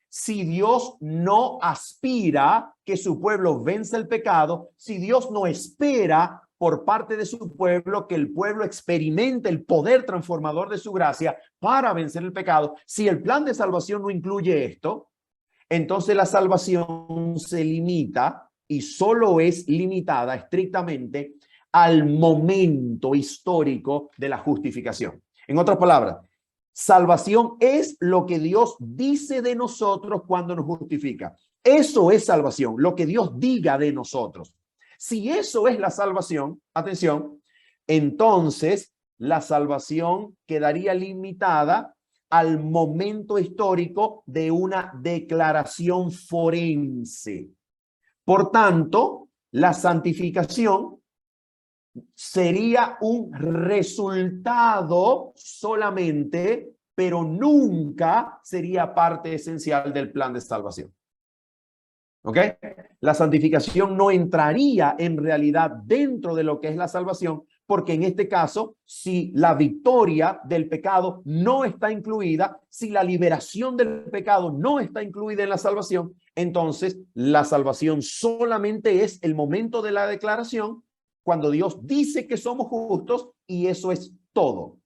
si Dios no aspira que su pueblo venza el pecado, si Dios no espera por parte de su pueblo que el pueblo experimente el poder transformador de su gracia para vencer el pecado, si el plan de salvación no incluye esto, entonces la salvación se limita y solo es limitada estrictamente al momento histórico de la justificación. En otras palabras, salvación es lo que Dios dice de nosotros cuando nos justifica. Eso es salvación, lo que Dios diga de nosotros. Si eso es la salvación, atención, entonces la salvación quedaría limitada al momento histórico de una declaración forense. Por tanto, la santificación sería un resultado solamente, pero nunca sería parte esencial del plan de salvación. ¿Ok? La santificación no entraría en realidad dentro de lo que es la salvación, porque en este caso, si la victoria del pecado no está incluida, si la liberación del pecado no está incluida en la salvación, entonces la salvación solamente es el momento de la declaración, cuando Dios dice que somos justos, y eso es todo.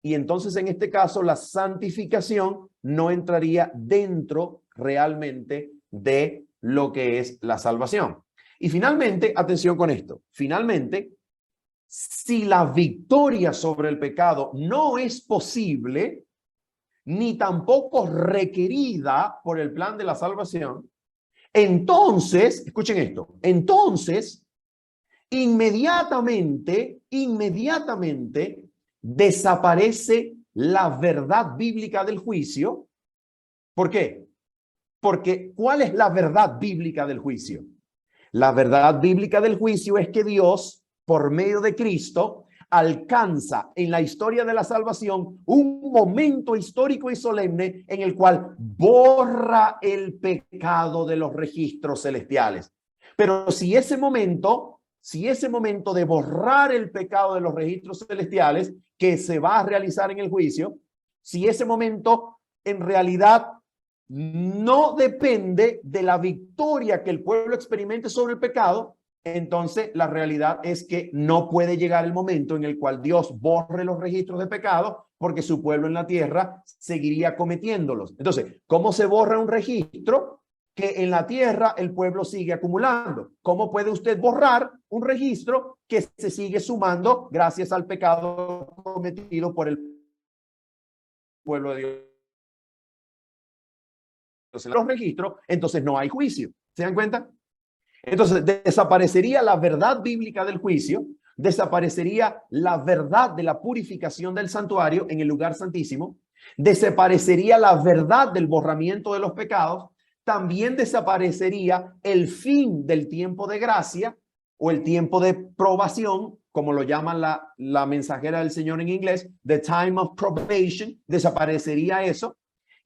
Y entonces en este caso la santificación no entraría dentro realmente de lo que es la salvación. Y finalmente, atención con esto, finalmente, si la victoria sobre el pecado no es posible, ni tampoco requerida por el plan de la salvación, entonces, escuchen esto, entonces, inmediatamente desaparece la verdad bíblica del juicio. ¿Por qué? Porque ¿cuál es la verdad bíblica del juicio? La verdad bíblica del juicio es que Dios, por medio de Cristo, alcanza en la historia de la salvación un momento histórico y solemne en el cual borra el pecado de los registros celestiales. Pero si ese momento de borrar el pecado de los registros celestiales que se va a realizar en el juicio, si ese momento en realidad no depende de la victoria que el pueblo experimente sobre el pecado, entonces la realidad es que no puede llegar el momento en el cual Dios borre los registros de pecado, porque su pueblo en la tierra seguiría cometiéndolos. Entonces, ¿cómo se borra un registro que en la tierra el pueblo sigue acumulando? ¿Cómo puede usted borrar un registro que se sigue sumando gracias al pecado cometido por el pueblo de Dios? Los registros, entonces no hay juicio. ¿Se dan cuenta? Entonces desaparecería la verdad bíblica del juicio, desaparecería la verdad de la purificación del santuario en el lugar santísimo, desaparecería la verdad del borramiento de los pecados, también desaparecería el fin del tiempo de gracia o el tiempo de probación, como lo llaman la mensajera del Señor en inglés, the time of probation, desaparecería eso.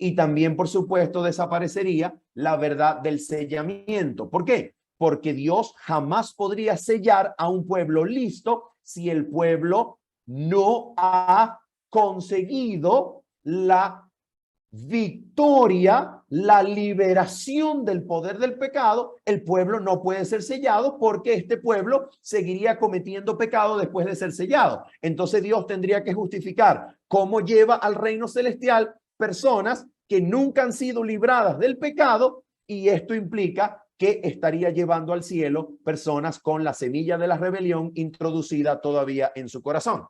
Y también, por supuesto, desaparecería la verdad del sellamiento. ¿Por qué? Porque Dios jamás podría sellar a un pueblo listo si el pueblo no ha conseguido la victoria, la liberación del poder del pecado. El pueblo no puede ser sellado porque este pueblo seguiría cometiendo pecado después de ser sellado. Entonces Dios tendría que justificar cómo lleva al reino celestial personas que nunca han sido libradas del pecado, y esto implica que estaría llevando al cielo personas con la semilla de la rebelión introducida todavía en su corazón.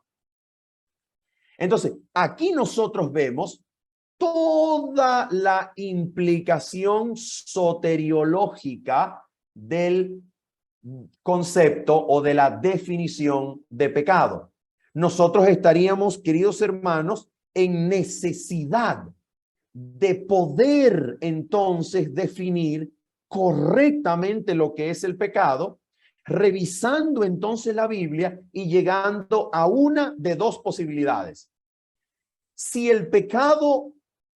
Entonces, aquí nosotros vemos toda la implicación soteriológica del concepto o de la definición de pecado. Nosotros estaríamos, queridos hermanos, en necesidad de poder entonces definir correctamente lo que es el pecado, revisando entonces la Biblia y llegando a una de dos posibilidades. Si el pecado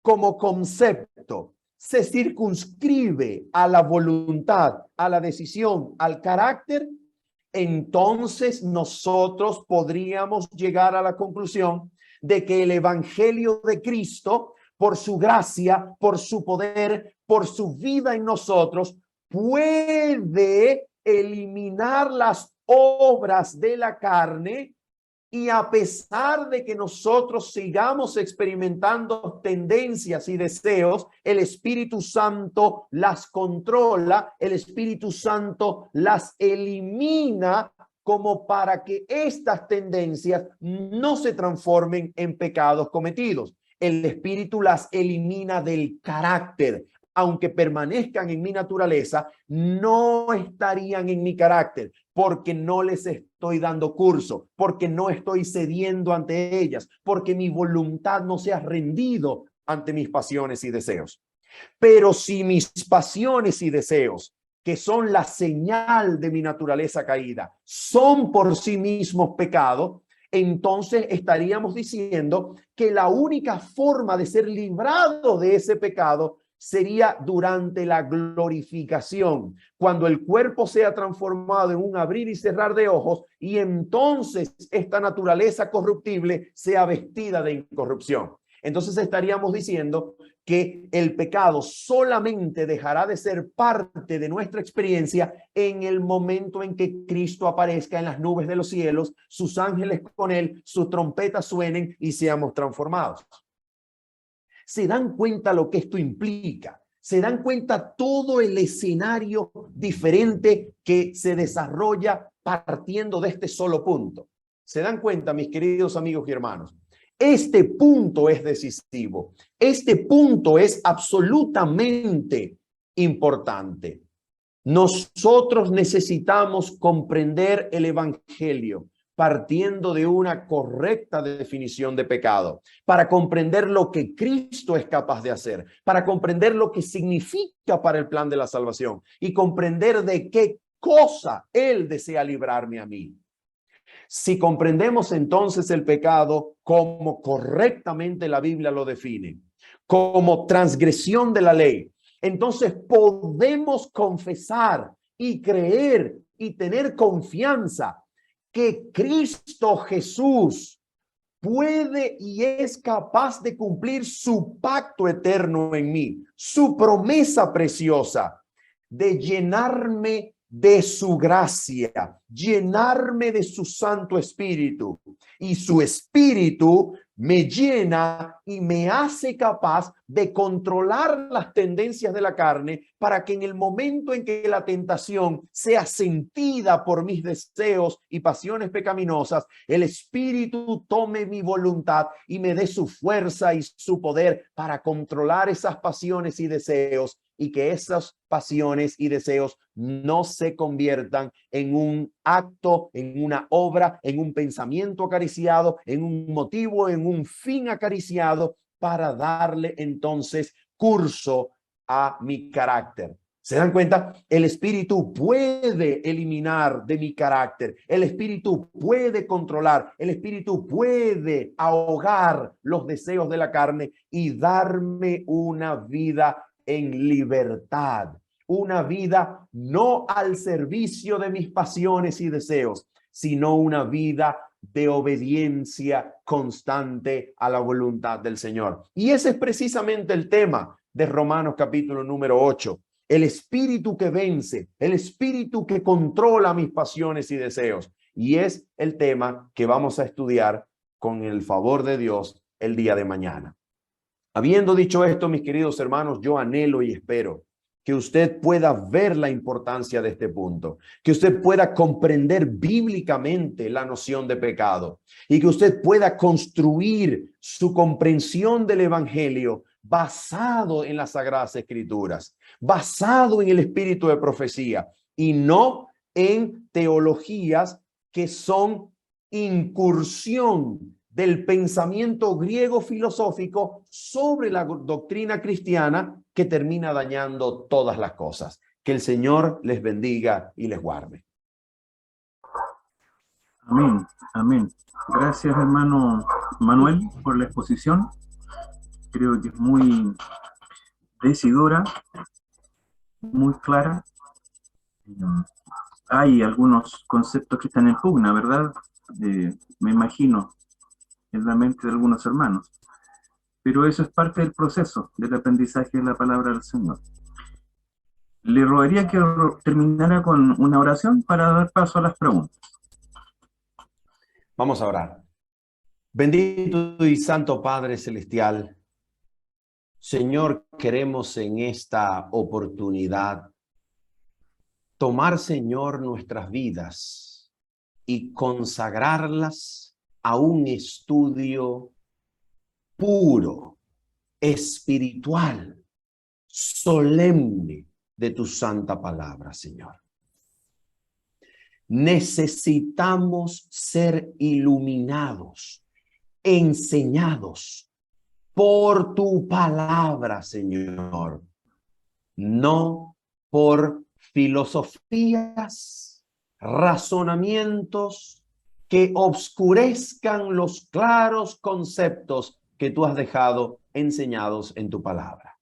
como concepto se circunscribe a la voluntad, a la decisión, al carácter, entonces nosotros podríamos llegar a la conclusión de que el evangelio de Cristo, por su gracia, por su poder, por su vida en nosotros, puede eliminar las obras de la carne. Y a pesar de que nosotros sigamos experimentando tendencias y deseos, el Espíritu Santo las controla, el Espíritu Santo las elimina, como para que estas tendencias no se transformen en pecados cometidos. El Espíritu las elimina del carácter. Aunque permanezcan en mi naturaleza, no estarían en mi carácter, porque no les estoy dando curso, porque no estoy cediendo ante ellas, porque mi voluntad no se ha rendido ante mis pasiones y deseos. Pero si mis pasiones y deseos, que son la señal de mi naturaleza caída, son por sí mismos pecado, entonces estaríamos diciendo que la única forma de ser librado de ese pecado sería durante la glorificación, cuando el cuerpo sea transformado en un abrir y cerrar de ojos, y entonces esta naturaleza corruptible sea vestida de incorrupción. Entonces estaríamos diciendo que el pecado solamente dejará de ser parte de nuestra experiencia en el momento en que Cristo aparezca en las nubes de los cielos, sus ángeles con él, sus trompetas suenen y seamos transformados. ¿Se dan cuenta lo que esto implica? ¿Se dan cuenta todo el escenario diferente que se desarrolla partiendo de este solo punto? ¿Se dan cuenta, mis queridos amigos y hermanos? Este punto es decisivo. Este punto es absolutamente importante. Nosotros necesitamos comprender el evangelio partiendo de una correcta definición de pecado, para comprender lo que Cristo es capaz de hacer, para comprender lo que significa para el plan de la salvación y comprender de qué cosa Él desea librarme a mí. Si comprendemos entonces el pecado como correctamente la Biblia lo define, como transgresión de la ley, entonces podemos confesar y creer y tener confianza que Cristo Jesús puede y es capaz de cumplir su pacto eterno en mí, su promesa preciosa de llenarme de su gracia, llenarme de su Santo Espíritu, y su Espíritu me llena y me hace capaz de controlar las tendencias de la carne, para que en el momento en que la tentación sea sentida por mis deseos y pasiones pecaminosas, el Espíritu tome mi voluntad y me dé su fuerza y su poder para controlar esas pasiones y deseos, y que esas pasiones y deseos no se conviertan en un acto, en una obra, en un pensamiento acariciado, en un motivo, en un fin acariciado, para darle entonces curso a mi carácter. ¿Se dan cuenta? El Espíritu puede eliminar de mi carácter, el Espíritu puede controlar, el Espíritu puede ahogar los deseos de la carne y darme una vida en libertad, una vida no al servicio de mis pasiones y deseos, sino una vida de obediencia constante a la voluntad del Señor. Y ese es precisamente el tema de Romanos capítulo número 8. El espíritu que vence, el espíritu que controla mis pasiones y deseos. Y es el tema que vamos a estudiar con el favor de Dios el día de mañana. Habiendo dicho esto, mis queridos hermanos, yo anhelo y espero que usted pueda ver la importancia de este punto, que usted pueda comprender bíblicamente la noción de pecado y que usted pueda construir su comprensión del evangelio basado en las Sagradas Escrituras, basado en el espíritu de profecía y no en teologías que son incursión del pensamiento griego filosófico sobre la doctrina cristiana, que termina dañando todas las cosas. Que el Señor les bendiga y les guarde. Amén, amén. Gracias, hermano Manuel, por la exposición. Creo que es muy decidora, muy clara. hay algunos conceptos que están en pugna, ¿verdad? Me imagino, en la mente de algunos hermanos. Pero eso es parte del proceso del aprendizaje de la palabra del Señor. Le rogaría que terminara con una oración para dar paso a las preguntas. Vamos a orar. Bendito y santo Padre Celestial, Señor, queremos en esta oportunidad tomar, Señor, nuestras vidas y consagrarlas a un estudio puro, espiritual, solemne de tu santa palabra, Señor. Necesitamos ser iluminados, enseñados por tu palabra, Señor, no por filosofías, razonamientos que obscurezcan los claros conceptos que tú has dejado enseñados en tu palabra.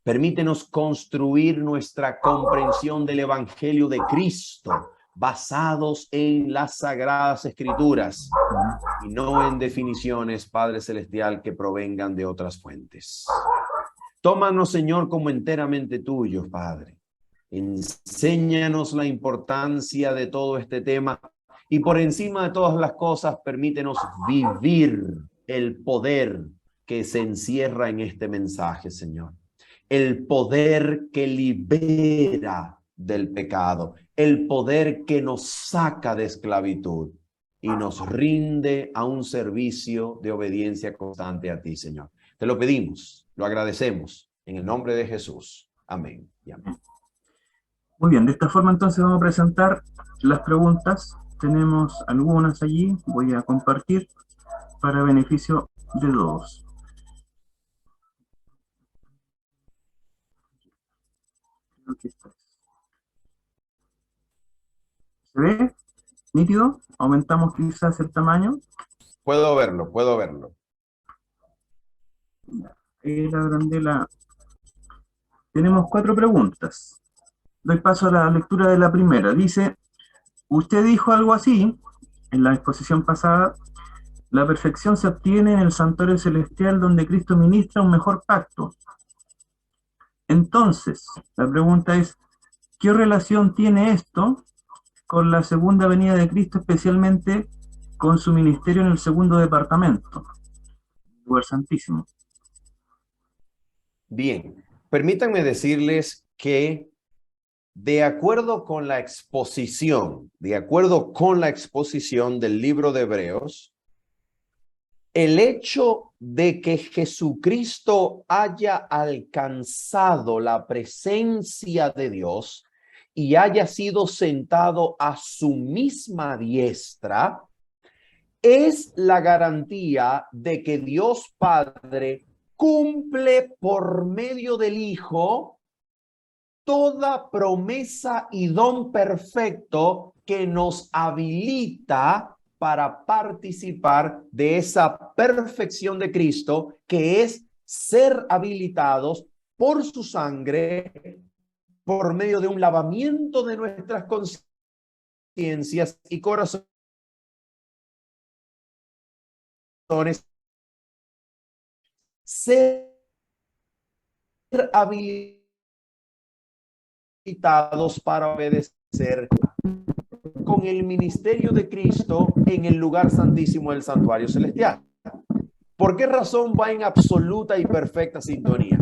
Permítenos construir nuestra comprensión del Evangelio de Cristo basados en las Sagradas Escrituras y no en definiciones, Padre Celestial, que provengan de otras fuentes. Tómanos, Señor, como enteramente tuyos, Padre. Enséñanos la importancia de todo este tema y por encima de todas las cosas, permítenos vivir el poder que se encierra en este mensaje, Señor. El poder que libera del pecado, el poder que nos saca de esclavitud y nos rinde a un servicio de obediencia constante a ti, Señor. Te lo pedimos, lo agradecemos, en el nombre de Jesús. Amén y amén. Muy bien, de esta forma entonces vamos a presentar las preguntas. Tenemos algunas allí, voy a compartir para beneficio de todos. Creo que está. ¿Se ve? ¿Nítido? ¿Aumentamos quizás el tamaño? Puedo verlo, puedo verlo. La grandela. Tenemos 4 preguntas. Doy paso a la lectura de la primera. Dice, usted dijo algo así en la exposición pasada: la perfección se obtiene en el santuario celestial donde Cristo ministra un mejor pacto. Entonces, la pregunta es, ¿qué relación tiene esto con la segunda venida de Cristo, especialmente con su ministerio en el segundo departamento, lugar santísimo? Bien, permítanme decirles que de acuerdo con la exposición del libro de Hebreos, el hecho de que Jesucristo haya alcanzado la presencia de Dios y haya sido sentado a su misma diestra es la garantía de que Dios Padre cumple por medio del Hijo toda promesa y don perfecto que nos habilita para participar de esa perfección de Cristo, que es ser habilitados por su sangre, por medio de un lavamiento de nuestras conciencias y corazones, ser habilitados para obedecer con el ministerio de Cristo en el lugar santísimo del santuario celestial. ¿Por qué razón va en absoluta y perfecta sintonía?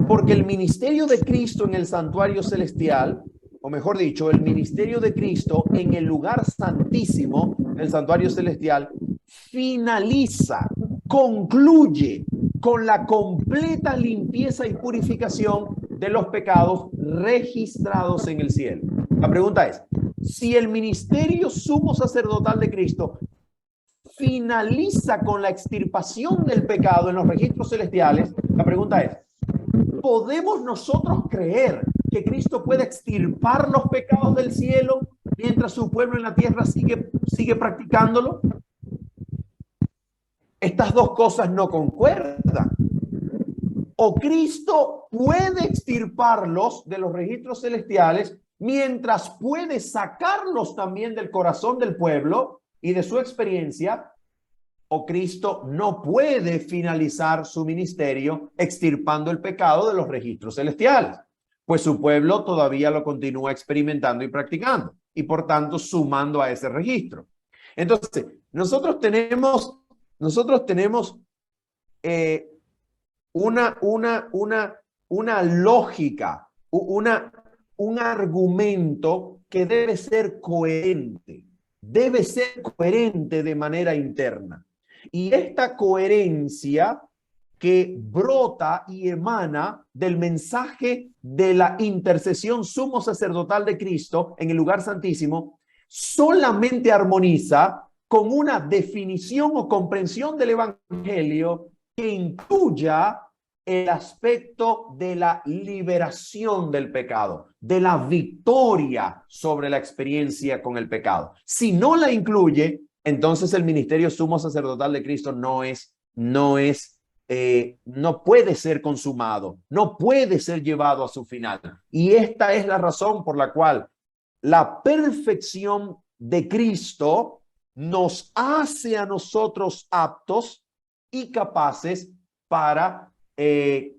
Porque el ministerio de Cristo en el santuario celestial, o mejor dicho, el ministerio de Cristo en el lugar santísimo del santuario celestial, finaliza, concluye con la completa limpieza y purificación de los pecados registrados en el cielo. La pregunta es, si el ministerio sumo sacerdotal de Cristo finaliza con la extirpación del pecado en los registros celestiales, la pregunta es, ¿podemos nosotros creer que Cristo puede extirpar los pecados del cielo mientras su pueblo en la tierra sigue practicándolo? Estas dos cosas no concuerdan. O Cristo puede extirparlos de los registros celestiales mientras puede sacarlos también del corazón del pueblo y de su experiencia, o Cristo no puede finalizar su ministerio extirpando el pecado de los registros celestiales, pues su pueblo todavía lo continúa experimentando y practicando, y por tanto sumando a ese registro. Entonces, nosotros tenemos una lógica, un argumento que debe ser coherente de manera interna. Y esta coherencia que brota y emana del mensaje de la intercesión sumo sacerdotal de Cristo en el lugar santísimo, solamente armoniza con una definición o comprensión del evangelio que incluya el aspecto de la liberación del pecado, de la victoria sobre la experiencia con el pecado. Si no la incluye, entonces el ministerio sumo sacerdotal de Cristo no puede ser consumado, no puede ser llevado a su final. Y esta es la razón por la cual la perfección de Cristo nos hace a nosotros aptos y capaces para que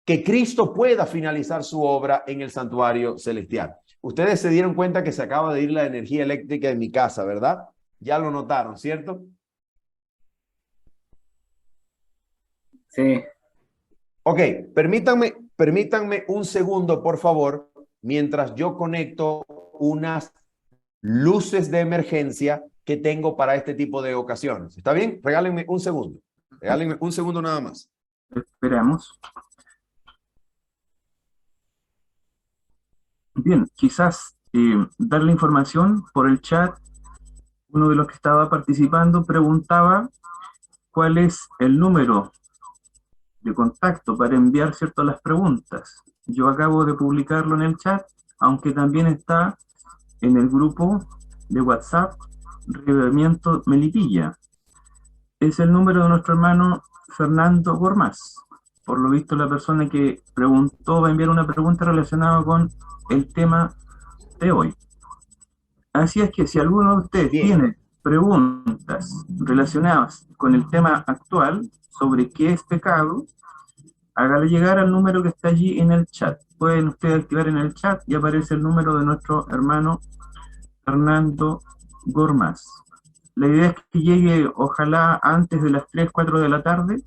Cristo pueda finalizar su obra en el santuario celestial. Ustedes se dieron cuenta que se acaba de ir la energía eléctrica de mi casa, ¿verdad? Ya lo notaron, ¿cierto? Sí. Ok, permítanme un segundo, por favor, mientras yo conecto unas luces de emergencia que tengo para este tipo de ocasiones. ¿Está bien? Regálenme un segundo. Regálenme un segundo nada más. Esperamos. Bien, quizás darle información por el chat. Uno de los que estaba participando preguntaba cuál es el número de contacto para enviar ciertas las preguntas. Yo acabo de publicarlo en el chat, aunque también está en el grupo de WhatsApp Revivimiento Melipilla. Es el número de nuestro hermano Fernando Gormaz. Por lo visto, la persona que preguntó va a enviar una pregunta relacionada con el tema de hoy. Así es que si alguno de ustedes tiene preguntas relacionadas con el tema actual sobre qué es pecado, hágale llegar al número que está allí en el chat. Pueden ustedes activar en el chat y aparece el número de nuestro hermano Fernando Gormaz. La idea es que llegue ojalá antes de las 3, 4 de la tarde,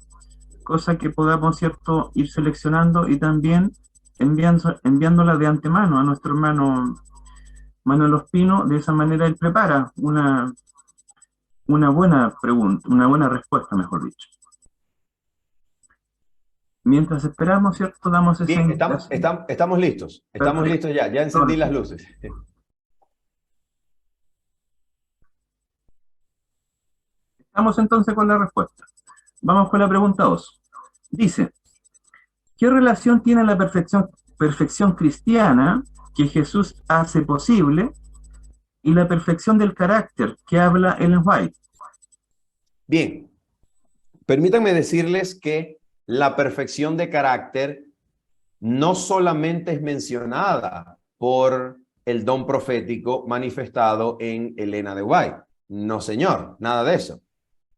cosa que podamos, ¿cierto?, ir seleccionando y también enviándola de antemano a nuestro hermano Manuel Ospino. De esa manera él prepara una buena pregunta, una buena respuesta, mejor dicho. Mientras esperamos, ¿cierto? Damos esa Bien, estamos listos. Estamos listos ya. Ya encendí las luces. Estamos entonces con la respuesta. Vamos con la pregunta 2. Dice, ¿qué relación tiene la perfección cristiana que Jesús hace posible y la perfección del carácter que habla Ellen White? Bien, permítanme decirles que la perfección de carácter no solamente es mencionada por el don profético manifestado en Elena de White. No, señor, nada de eso.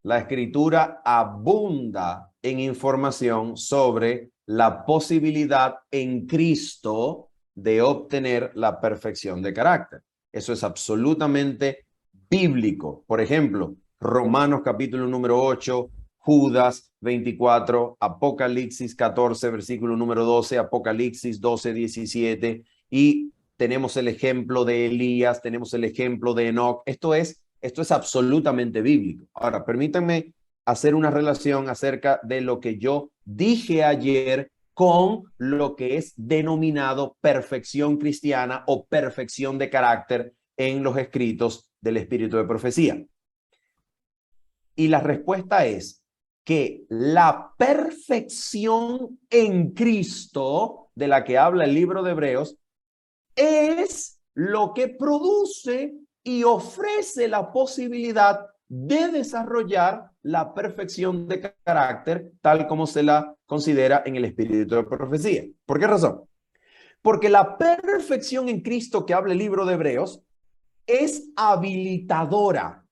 La escritura abunda en información sobre la posibilidad en Cristo de obtener la perfección de carácter. Eso es absolutamente bíblico. Por ejemplo, Romanos capítulo número 8, Judas 24, Apocalipsis 14, versículo número 12, Apocalipsis 12, 17, y tenemos el ejemplo de Elías, tenemos el ejemplo de Enoc. Esto es absolutamente bíblico. Ahora, permítanme hacer una relación acerca de lo que yo dije ayer con lo que es denominado perfección cristiana o perfección de carácter en los escritos del Espíritu de Profecía. Y la respuesta es que la perfección en Cristo, de la que habla el libro de Hebreos, es lo que produce y ofrece la posibilidad de desarrollar la perfección de carácter tal como se la considera en el Espíritu de Profecía. ¿Por qué razón? Porque la perfección en Cristo que habla el libro de Hebreos es habilitadora.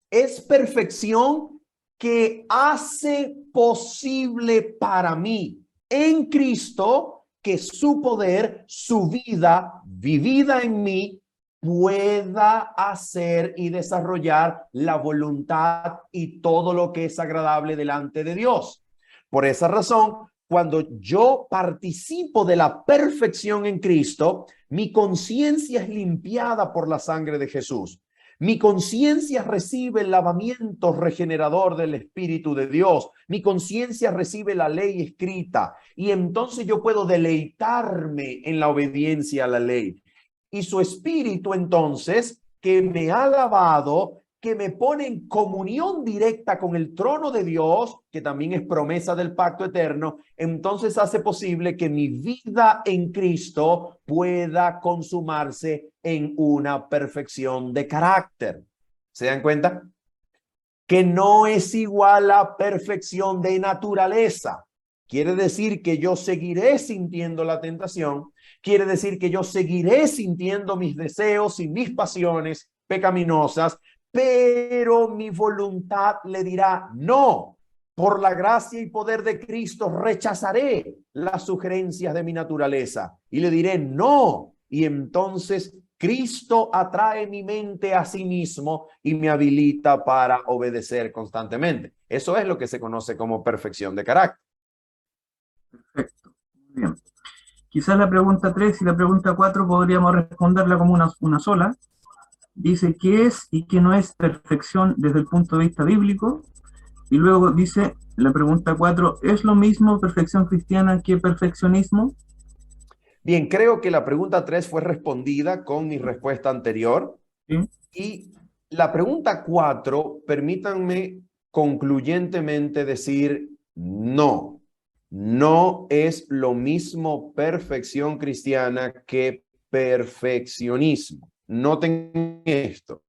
Es perfección que hace posible para mí en Cristo que su poder, su vida vivida en mí, pueda hacer y desarrollar la voluntad y todo lo que es agradable delante de Dios. Por esa razón, cuando yo participo de la perfección en Cristo, mi conciencia es limpiada por la sangre de Jesús. Mi conciencia recibe el lavamiento regenerador del Espíritu de Dios. Mi conciencia recibe la ley escrita. Y entonces yo puedo deleitarme en la obediencia a la ley. Y su Espíritu entonces, que me ha lavado, que me pone en comunión directa con el trono de Dios, que también es promesa del pacto eterno, entonces hace posible que mi vida en Cristo pueda consumarse en una perfección de carácter. ¿Se dan cuenta? Que no es igual a perfección de naturaleza. Quiere decir que yo seguiré sintiendo la tentación, quiere decir que yo seguiré sintiendo mis deseos y mis pasiones pecaminosas, pero mi voluntad le dirá no. Por la gracia y poder de Cristo rechazaré las sugerencias de mi naturaleza y le diré no. Y entonces Cristo atrae mi mente a sí mismo y me habilita para obedecer constantemente. Eso es lo que se conoce como perfección de carácter. Perfecto. Muy bien. Quizás la pregunta 3 y la pregunta 4 podríamos responderla como una sola. Dice qué es y qué no es perfección desde el punto de vista bíblico. Y luego dice la pregunta 4, ¿es lo mismo perfección cristiana que perfeccionismo? Bien, creo que la pregunta 3 fue respondida con mi respuesta anterior. ¿Sí? Y la pregunta 4, permítanme concluyentemente decir no. No es lo mismo perfección cristiana que perfeccionismo. Noten esto.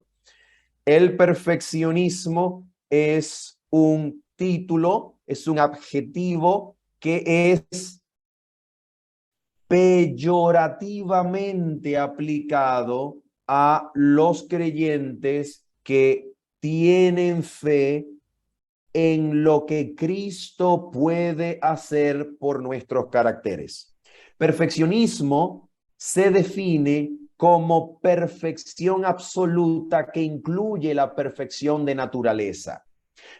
El perfeccionismo es un título, es un adjetivo que es peyorativamente aplicado a los creyentes que tienen fe en lo que Cristo puede hacer por nuestros caracteres. Perfeccionismo se define como perfección absoluta que incluye la perfección de naturaleza.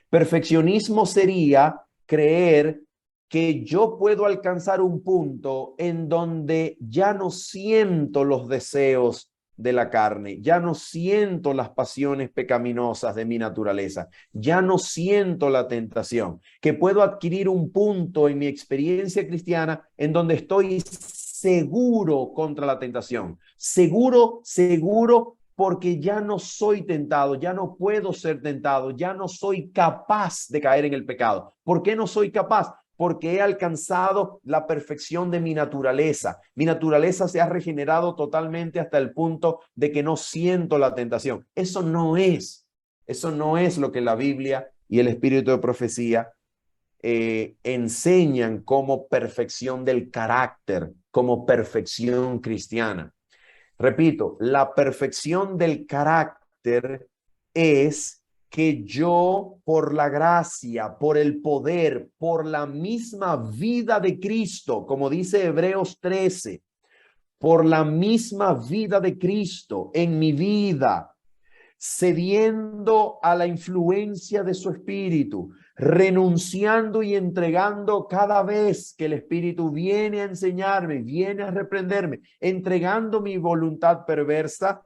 Perfeccionismo sería creer que yo puedo alcanzar un punto en donde ya no siento los deseos de la carne, ya no siento las pasiones pecaminosas de mi naturaleza, ya no siento la tentación, que puedo adquirir un punto en mi experiencia cristiana en donde estoy seguro contra la tentación, seguro porque ya no soy tentado, ya no puedo ser tentado, ya no soy capaz de caer en el pecado. ¿Por qué no soy capaz? Porque he alcanzado la perfección de mi naturaleza. Mi naturaleza se ha regenerado totalmente hasta el punto de que no siento la tentación. Eso no es lo que la Biblia y el espíritu de profecía enseñan como perfección del carácter, como perfección cristiana. Repito, la perfección del carácter es que yo, por la gracia, por el poder, por la misma vida de Cristo, como dice Hebreos 13, por la misma vida de Cristo en mi vida, cediendo a la influencia de su espíritu, renunciando y entregando cada vez que el espíritu viene a enseñarme, viene a reprenderme, entregando mi voluntad perversa,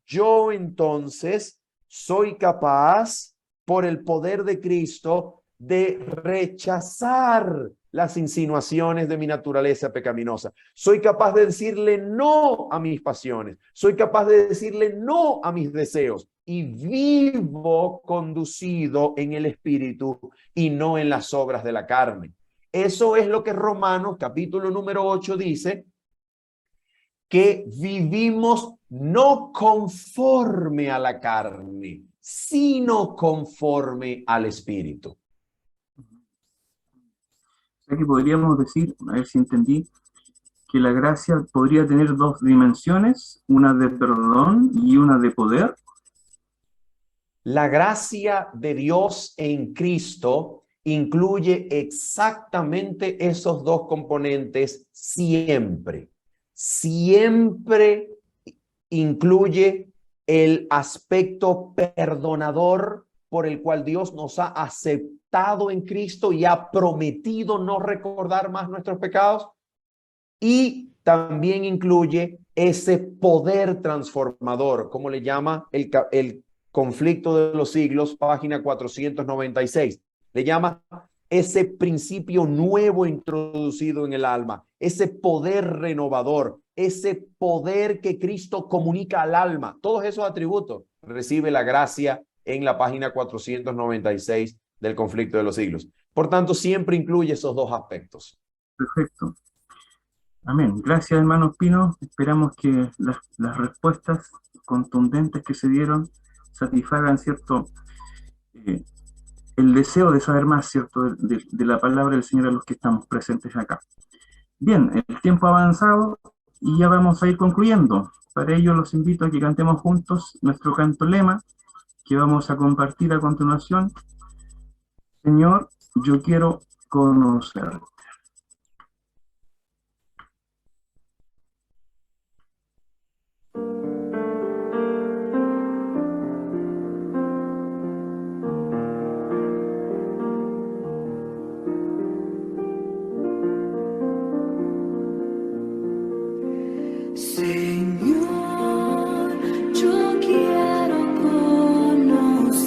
yo entonces soy capaz, por el poder de Cristo, de rechazar las insinuaciones de mi naturaleza pecaminosa. Soy capaz de decirle no a mis pasiones. Soy capaz de decirle no a mis deseos. Y vivo conducido en el Espíritu y no en las obras de la carne. Eso es lo que Romanos capítulo número 8 dice, que vivimos no conforme a la carne, sino conforme al Espíritu. O sea que podríamos decir, a ver si entendí, que la gracia podría tener dos dimensiones, una de perdón y una de poder. La gracia de Dios en Cristo incluye exactamente esos dos componentes siempre. Siempre incluye el aspecto perdonador por el cual Dios nos ha aceptado en Cristo y ha prometido no recordar más nuestros pecados. Y también incluye ese poder transformador, como le llama el Conflicto de los Siglos, página 496. Le llama ese principio nuevo introducido en el alma, ese poder renovador, ese poder que Cristo comunica al alma. Todos esos atributos recibe la gracia en la página 496 del Conflicto de los Siglos. Por tanto, siempre incluye esos dos aspectos. Perfecto. Amén. Gracias, hermano Pino. Esperamos que las respuestas contundentes que se dieron satisfagan, ¿cierto?, el deseo de saber más, ¿cierto?, de la palabra del Señor a los que estamos presentes acá. Bien, el tiempo ha avanzado y ya vamos a ir concluyendo. Para ello los invito a que cantemos juntos nuestro canto lema, que vamos a compartir a continuación. Señor, yo quiero conocerte. Señor, yo quiero conocerte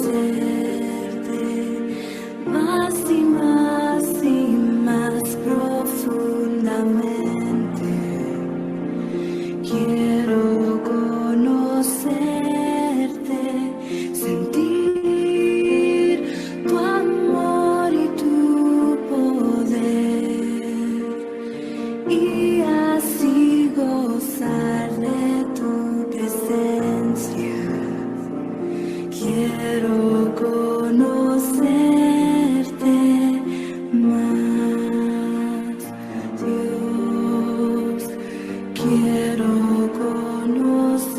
más y más profundamente. Quiero conocerte, sentir tu amor y tu poder, y así gozar de tu presencia. Quiero conocerte más, Dios. Quiero conocerte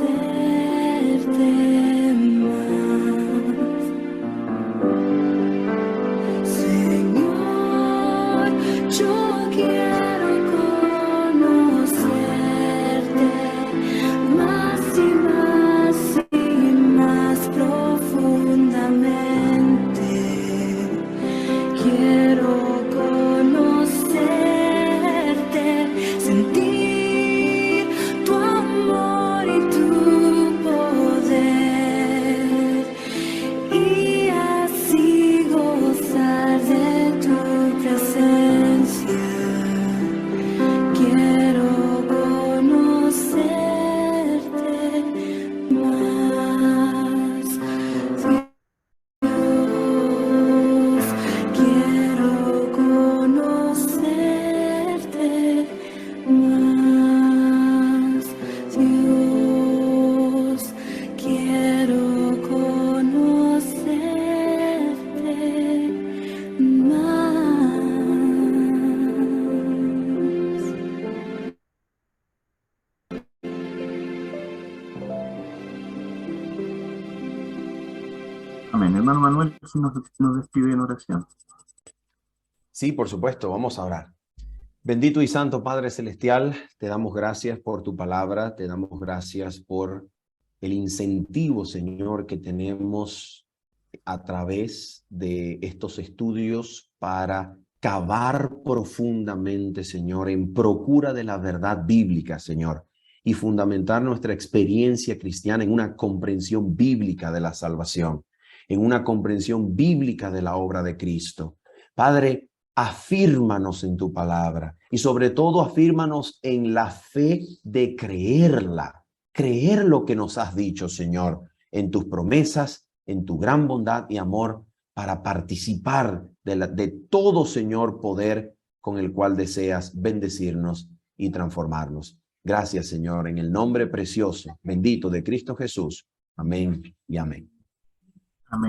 más. Señor, yo quiero conocerte más y más profundamente. Quiero conocerte, sentir tu amor y tu poder, y así gozar de tu presencia. Quiero conocerte más, Dios. Quiero conocerte más, Dios. Quiero conocerte más. Amén. Hermano Manuel, si nos despide en oración. Sí, por supuesto, vamos a orar. Bendito y santo Padre Celestial, te damos gracias por tu palabra, te damos gracias por el incentivo, Señor, que tenemos a través de estos estudios para cavar profundamente, Señor, en procura de la verdad bíblica, Señor, y fundamentar nuestra experiencia cristiana en una comprensión bíblica de la salvación, en una comprensión bíblica de la obra de Cristo. Padre, afírmanos en tu palabra y sobre todo afírmanos en la fe de creerla, creer lo que nos has dicho, Señor, en tus promesas, en tu gran bondad y amor, para participar de todo, Señor, poder con el cual deseas bendecirnos y transformarnos. Gracias, Señor, en el nombre precioso, bendito de Cristo Jesús. Amén y amén. Amén.